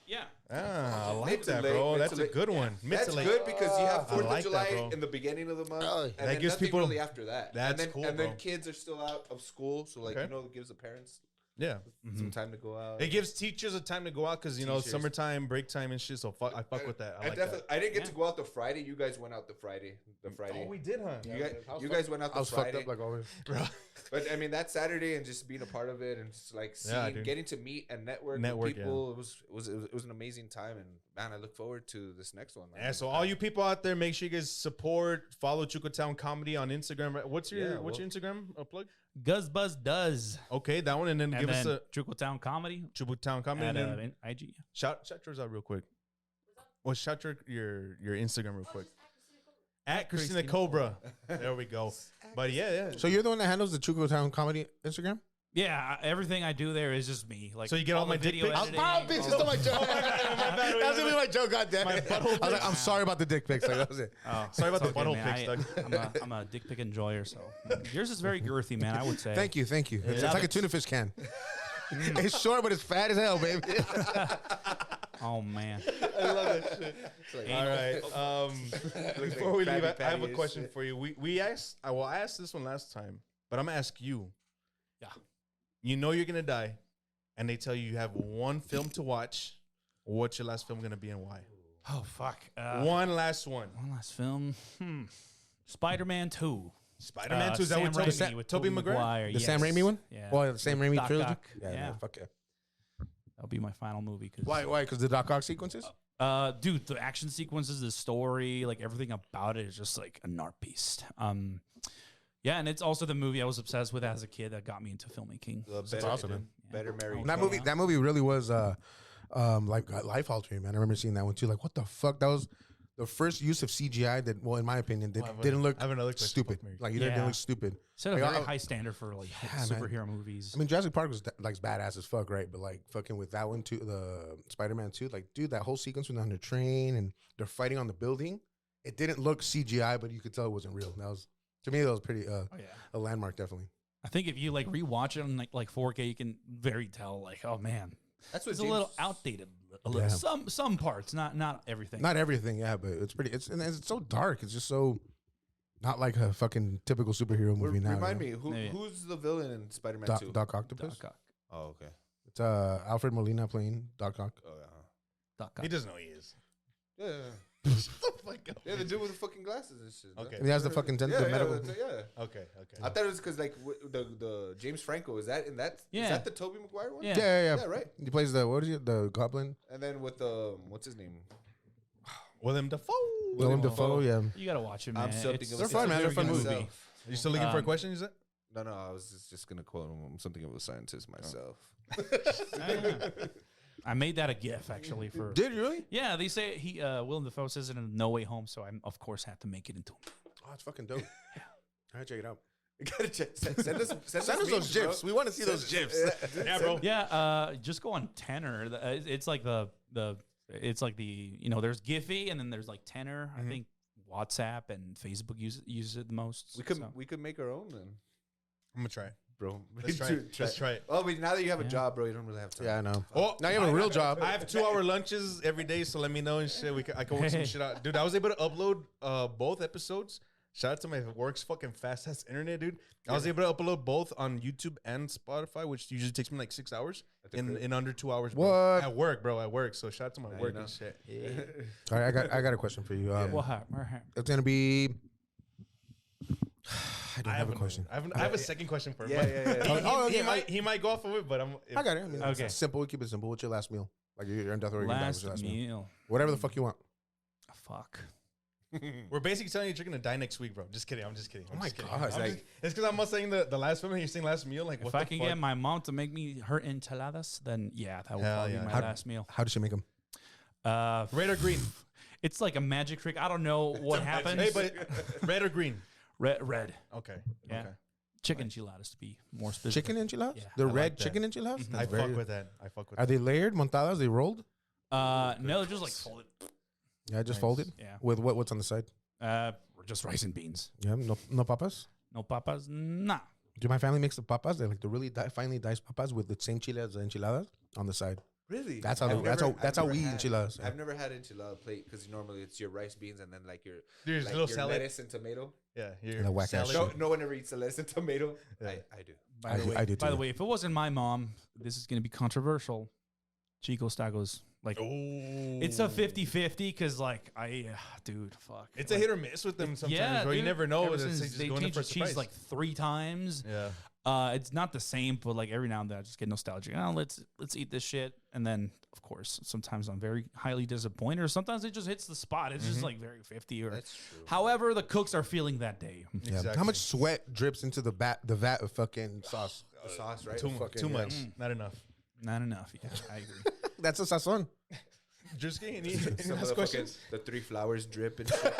Yeah. Ah, I like Mid to that, late, bro. mid That's to a late. good one. Mid That's to late. good because you have 4th like of that, July bro. in the beginning of the month, Oh, and that then gives nothing people- really after that. That's and then, cool, And then bro. kids are still out of school, so like Okay. it gives the parents Yeah. some time to go out. It gives teachers a time to go out because, Teachers. summertime, break time and shit. So I fuck with that. I like definitely. that. I didn't get to Yeah. go out the Friday. You guys went out the Friday. Oh, we did, huh? You guys went out I the was fucked Friday. up like always. Bro. But I mean that Saturday and just being a part of it and just like Yeah, seeing, dude. getting to meet and network with people. It was an amazing time, and man, I look forward to this next one. Yeah, so all you people out there, make sure you guys support, follow Chucotown Comedy on Instagram. What's your Yeah, What's your Instagram plug? Guz Buzz does. Okay, that one, and then And give us then a Chucotown Comedy Chucotown Comedy, at and then IG. shout yours out real quick. Well, shout your Instagram real quick. At Christina Cobra. There we go. But yeah. So you're the one that handles the Chucotown Comedy Instagram? Yeah, everything I do there is just me. Like, So you get all the my dick video pics? editing, bitch, it's all- not my joke. That's gonna be my joke, goddamn it. I was like, I'm sorry about the dick pics. Like, that was it. Oh, Sorry about it's the okay, butthole man. pics, Doug. I'm a dick pic enjoyer, so yours is very girthy, man. I would say. Thank you. It's Love like a it. tuna fish can. It's short, but it's fat as hell, baby. Oh man. All right. Before we leave, I have a question for you. I asked this one last time, but I'm gonna ask you. Yeah. You know you're gonna die, and they tell you have one film to watch. What's your last film gonna be and why? Oh fuck. One last one. One last film. Spider-Man 2. Spider-Man 2. Is that Sam what Raimi with Tobey Tobey Maguire? Maguire. The Sam Raimi one? Yeah. Well, the Sam With Raimi Doc trilogy? Ock. Yeah, Yeah. fuck yeah. That'll be my final movie. Cause, Why? Because the Doc Ock sequences? dude, the action sequences, the story, like everything about it is just like an art piece. Yeah, and it's also the movie I was obsessed with as a kid that got me into filmmaking. That's awesome, man. Better Mary. That movie really was like life altering, man. I remember seeing that one too. Like, what the fuck? That was the first use of CGI that, well, in my opinion, didn't look I have another question. stupid. Fuck Mary. Like, you didn't look stupid. Set a Like, very I- high standard for like man. superhero movies. I mean, Jurassic Park was like badass as fuck, right? But like fucking with that one too, the Spider-Man 2, like, dude, that whole sequence when they're on the train and they're fighting on the building, it didn't look CGI, but you could tell it wasn't real. That was, to me, that was pretty oh yeah. a landmark, definitely. I think if you like rewatch it on like 4K, you can very tell like, oh man, That's what it's a little outdated. A little, some parts, not everything. Not everything, yeah, but it's pretty. And it's so dark. It's just so. Not like a fucking typical superhero movie now. Remind you know? me, who's the villain in Spider-Man 2? Doc Octopus. Doc Ock. Oh, okay. It's Alfred Molina playing Doc Ock. Oh, yeah. Doc Ock. He doesn't know he is. Yeah. Yeah, the dude with the fucking glasses and shit. Okay. And he has the fucking the medical. Okay. I thought it was because like the James Franco, is that in that? Yeah. Is that the Tobey Maguire one? Yeah. Yeah, Yeah, right. He plays the Goblin. And then with what's his name? Willem Dafoe. Willem Dafoe. Yeah. You gotta watch it, man. I'm still thinking They're fun, man. They're fun movie. movies. Are you still looking for a question? You said? No, I was just gonna quote him something of a scientist myself. I made that a GIF actually for. Did you really? Yeah, they say he Willem Dafoe says it in No Way Home, so I of course had to make it into. Oh, it's fucking dope. All right, check it out. You gotta check. Send us Send us those gifs. We want to see those gifs. Yeah, bro. Yeah, just go on Tenor. It's like the it's like the there's Giphy and then there's like Tenor. I think WhatsApp and Facebook uses it the most. We could make our own then, I'm gonna try. bro. Let's try it. Let's try it. Oh, but now that you have a job, bro, you don't really have time. Yeah, I know. Oh, Now you have a real job. I have 2-hour lunches every day, so let me know and shit. I can work some shit out, dude. I was able to upload both episodes. Shout out to my work's fucking fast ass internet, dude. I was able to upload both on YouTube and Spotify, which usually takes me like 6 hours in under 2 hours. Bro. What? At work, bro? At work. So shout out to my work know. and shit. All right, I got a question for you. What happened? It's gonna be. I don't have a question. I have a second question for him. Yeah. He might go off of it, but I got it. I mean, Okay. it's simple. We keep it simple. What's your last meal? Like you're in death row. You're gonna die. What's Last your last meal? meal. Whatever the fuck you want. Fuck. We're basically telling you you're gonna die next week, bro. Just kidding. I'm just kidding. I'm Oh my just kidding. God. I'm just- it's because I'm not saying the last film and you're saying last meal. Like, what If the I can fuck? get my mom to make me her enchiladas, then yeah, that would Hell probably yeah. be my How- last meal. How does she make them? Red or green? It's like a magic trick. I don't know what happens. Hey, but red or green? Red. Okay. Yeah. Okay. Chicken enchiladas to be more specific. Chicken enchiladas? Yeah. The I like red that. chicken enchiladas? I That's very- fuck with that. I fuck with Are that. they layered, montadas? They rolled? No, they're just like folded. Yeah, just Nice. folded. Yeah. With what's on the side? Just rice and beans. Yeah, no papas. No papas. Nah. Do my family makes the papas? They're like the really finely diced papas with the same chile as the enchiladas on the side. Really? That's how I've that's never- how that's I've how we never eat had- enchiladas. I've never had enchilada plate because normally it's your rice, beans, and then like your There's like little your salad. lettuce and tomato. Yeah. And a whack ass salad. shit. No one ever eats the lettuce and tomato. Yeah. I do. By the way, I do by the too. way, if it wasn't my mom, this is going to be controversial. Chico's tacos. Like, it's a 50-50 because, like, dude, fuck. It's a hit or miss with them sometimes, Yeah, bro. You dude. never know. Ever It's since just they going in changed for the a cheese surprise. like 3 times. Yeah. It's not the same, but like every now and then I just get nostalgic. Oh, let's eat this shit. And then, of course, sometimes I'm very highly disappointed, or sometimes it just hits the spot. It's just like very 50. Or That's true. however the cooks are feeling that day. Yeah. Exactly. How much sweat drips into the vat of fucking sauce? The sauce, right? Too fucking, much. yeah. Not enough. Not enough. Yeah, I agree. That's a sazon. Just kidding. Any Some of last the fucking questions? the 3 flowers drip and shit.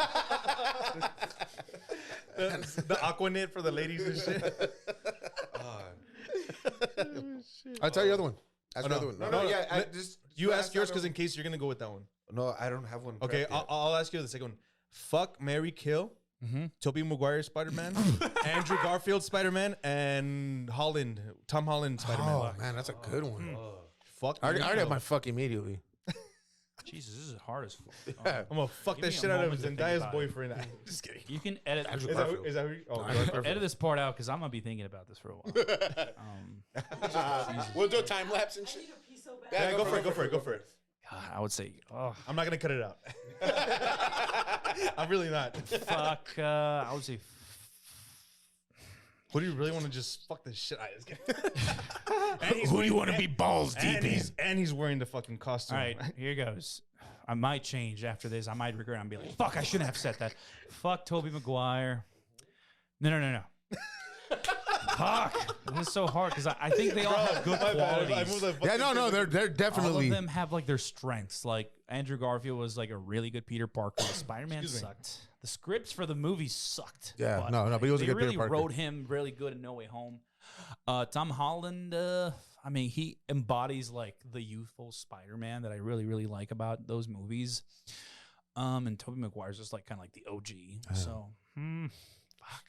The aqua knit for the ladies and shit. I'll tell you the other one. Ask Oh, the no. other one. No, No, yeah, I let- just You ask ask yours that because one. in case you're gonna go with that one. No, I don't have one. Okay, prepped yet. I'll ask you the second one. Fuck, Mary, kill. Mhm. Tobey Maguire Spider-Man, Andrew Garfield Spider-Man, and Tom Holland Spider-Man. Oh man, that's a good one. Fuck, I already Mary, have kill. my fuck immediately. Jesus, this is hard as fuck. Yeah. I'm gonna fuck Give that me a shit out of moment to think Zendaya's about it. boyfriend. Just kidding. You can edit. Andrew Is that, Garfield. is that who? Oh, Edit this part out because I'm gonna be thinking about this for a while. We'll do a time lapse and shit. yeah, go for it. Go for it. Go for it. God, I would say, oh I'm not gonna cut it out. I'm really not. fuck. I would say, Who do you really want to just fuck the shit out of this guy? Who do you want to be balls deep in? And he's wearing the fucking costume. all right, here goes. I might change after this. I might regret and be like, fuck, I shouldn't have said that. Fuck Tobey Maguire. No. Fuck. This is so hard because I think they all have good My bad. I qualities. moved the Yeah, fucking no, they're All definitely. of them have like their strengths. Like Andrew Garfield was like a really good Peter Parker. Spider-Man Excuse me. sucked. The scripts for the movies sucked. Yeah, no, but he was a they good Peter really Parker. wrote him really good in No Way Home. Tom Holland, I mean, he embodies like the youthful Spider-Man that I really, really like about those movies. And Tobey Maguire's just like kind of like the OG. So, fuck.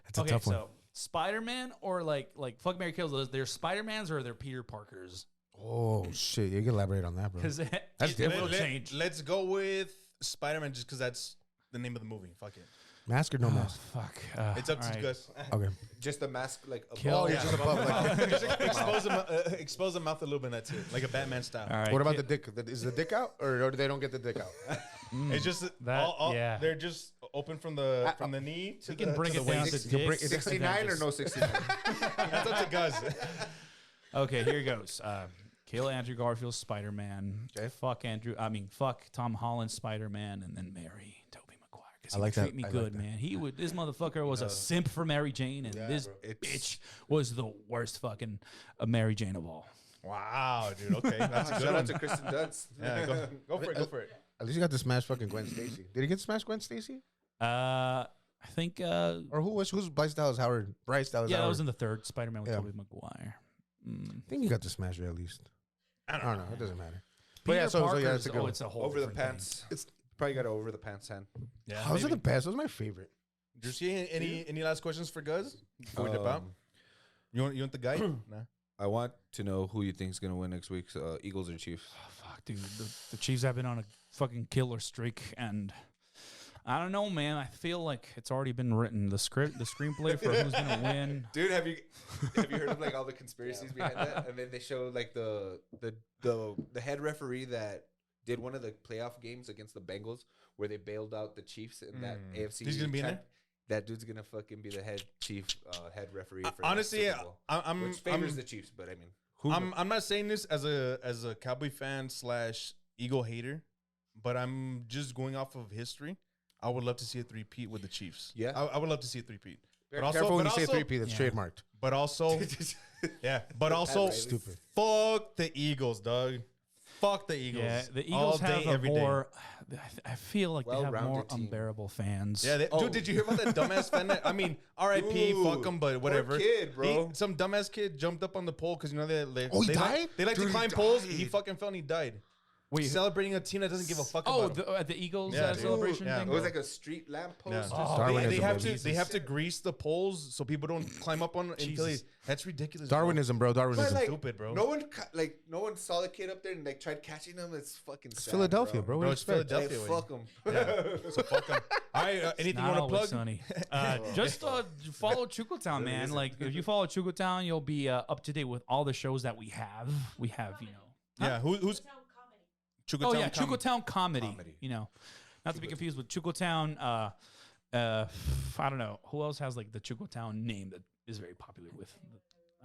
It's a tough one. So Spider-Man or like fuck Mary Kills. They're Spider-Mans or they're Peter Parkers? Oh shit, you can elaborate on that, bro. Because That's it different. will change. Let's go with Spider-Man just because that's the name of the movie. Fuck it. Mask or no mask? Fuck. It's up to you guys. Okay. Just the mask, like Kill. above. Yeah, just above. Like, Just expose the mouth a little bit. That's it. Like a Batman style. All right. what about the dick? Is the dick out, or they don't get the dick out? It's just yeah. They're just open from the knee to We can the, bring to it the down waist. to dicks. 69 or no 69? That's up to Guz. Okay, here goes. Kill Andrew Garfield's Spider-Man. Okay. Fuck Tom Holland's Spider-Man, and then marry Tobey Maguire. Because I he like would that. treat me I like good, that. man. This motherfucker was a simp for Mary Jane, and this bitch was the worst fucking Mary Jane of all. Wow, dude. Okay, that's a good Shout one. out to Kristen Dunst. Yeah, go for it. Go for it. At least you got to smash fucking Gwen Stacy. Did he get to smash Gwen Stacy? I think. Or who's Bryce Dallas Howard? Bryce Dallas Yeah, Howard. that was in the third Spider-Man with Yeah. Tobey Maguire. I think you got to smash her at least. I don't know. It doesn't matter. But Peter yeah, so yeah, Parker's- it's a good one. it's a whole Over the different pants. It's Probably got an over the pants hand. Yeah, Those are maybe. the best. Those are my favorite. Did you see any last questions for Guz before we dip out? You want the guy? Nah. I want to know who you think is going to win next week. Eagles or Chiefs? Oh, fuck, dude. The Chiefs have been on a fucking killer streak, and I don't know, man. I feel like it's already been written. The screenplay for who's gonna win. Dude, have you heard of like all the conspiracies behind that? And then they show like the head referee that did one of the playoff games against the Bengals where they bailed out the Chiefs in that AFC. He's gonna be in there? That dude's gonna fucking be the head referee. For Honestly, the Super Bowl, which favors the Chiefs, but I mean, I'm not saying this as a Cowboy fan / Eagle hater, but I'm just going off of history. I would love to see a three-peat with the Chiefs. Yeah. I would love to see a three-peat. Careful when you say 3P. That's Yeah. trademarked. But also, yeah. But also, Stupid. fuck the Eagles, dog. Fuck the Eagles. Yeah, the All Eagles day, have a every day. more. I feel like they have more Well-rounded team. unbearable fans. Yeah, dude, did you hear about that dumbass fan? I mean, R.I.P. Dude, Fuck him, but whatever. poor kid, bro. Some dumbass kid jumped up on the pole because you know they Oh, he they died? Like, they like Dude, to he climb poles. died. He fucking fell and he died. Wait, Celebrating a team that doesn't give a fuck about him. at the Eagles Yeah, dude. celebration Yeah. thing. it was like a street lamp Yeah. post. Oh, Darwinism, They have baby. to grease the poles so people don't climb up on until Jesus. that's ridiculous. bro. Darwinism, bro. But Darwinism. like, stupid, bro. No one saw the kid up there and like tried catching him. It's fucking sad, Philadelphia, bro. What Bro, do you it's expect? Philadelphia. Hey, way. fuck him. Yeah. So fuck them. All right, anything you Not want to always plug? sunny. Just follow Chucotown, man. Like if you follow Chucotown, you'll be up to date with all the shows that we have. We have, Yeah, who's Chucotown? Oh yeah, Comedy. Chucotown comedy. Comedy. Not to be confused with Chucotown. I don't know who else has like the Chucotown name that is very popular with.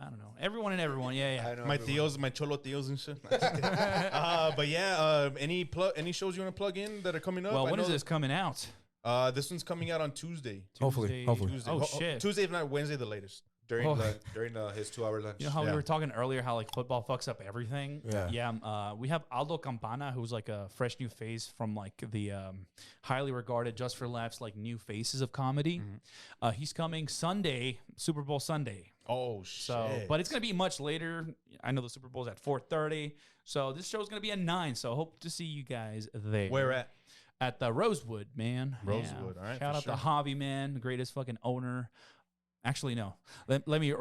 I don't know everyone and everyone. Yeah. I know My everyone. tios, my cholo tios and shit. But yeah, any shows you want to plug in that are coming up? Well, I when know is this coming out? This one's coming out on Tuesday. Hopefully. Tuesday. Oh shit. Tuesday, if not Wednesday, the latest. during Oh. his 2-hour lunch. You know how Yeah. we were talking earlier how like football fucks up everything? Yeah. We have Aldo Campana, who's like a fresh new face from like the highly regarded Just for Laughs like new faces of comedy. He's coming Sunday, Super Bowl Sunday. Oh shit! So, but it's gonna be much later. I know the Super Bowl's at 4:30, so this show's gonna be at 9. So hope to see you guys there. Where at? At the Rosewood, man. Rosewood, all right, Shout for out sure. to Javi, man, the greatest fucking owner. Actually, no. Let me,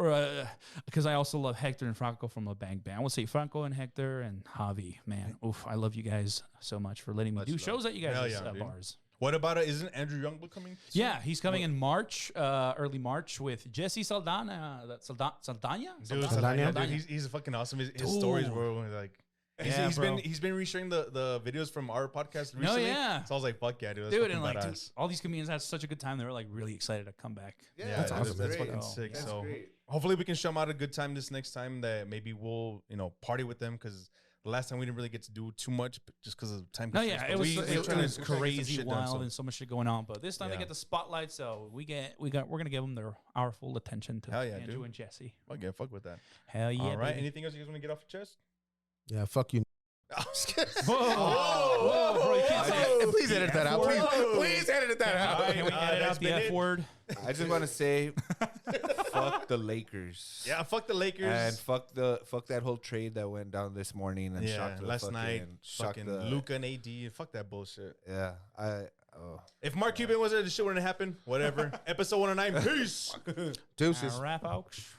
because I also love Hector and Franco from the Bang Bang. I will say Franco and Hector and Javi, man. Oof, I love you guys so much for letting me do shows at you Hell guys' yeah, dude. bars. What about it? Isn't Andrew Youngblood coming? soon? Yeah, he's coming in March, early March with Jesse Saldana. Saldana? Dude, Saldana? dude, he's fucking awesome. His stories, bro, like. Yeah, bro. He's been resharing the videos from our podcast recently. No, yeah. So I was like, fuck yeah, dude. That's Dude, fucking and like, dude, badass. all these comedians had such a good time. They were like really excited to come back. Yeah, That's awesome. That's great. fucking Oh, sick. yeah. So great. hopefully we can show them out a good time this next time. That maybe we'll party with them because the last time we didn't really get to do too much, but just because of time. No, constraints. yeah, But it was we're trying to- it was we're trying to get some crazy shit done, wild so. and so much shit going on. But this time they Yeah. get the spotlight, so we're gonna give them our full attention to Hell yeah, Andrew dude. and Jesse. Fuck yeah, fuck with that. Hell yeah! All right. baby. Anything else you guys want to get off your chest? Yeah, fuck you. Whoa, bro, you can't say it. Please edit that out. Please edit that out. Can we edit that's out the been F it. word? I just want to say, fuck the Lakers. Yeah, fuck the Lakers. And fuck that whole trade that went down this morning and yeah, shocked the last night, shocked fucking the Luca and AD. Fuck that bullshit. Yeah, If Mark Cuban was there, this shit wouldn't happen. Whatever. Episode 109. Peace. Deuces. Rap, folks.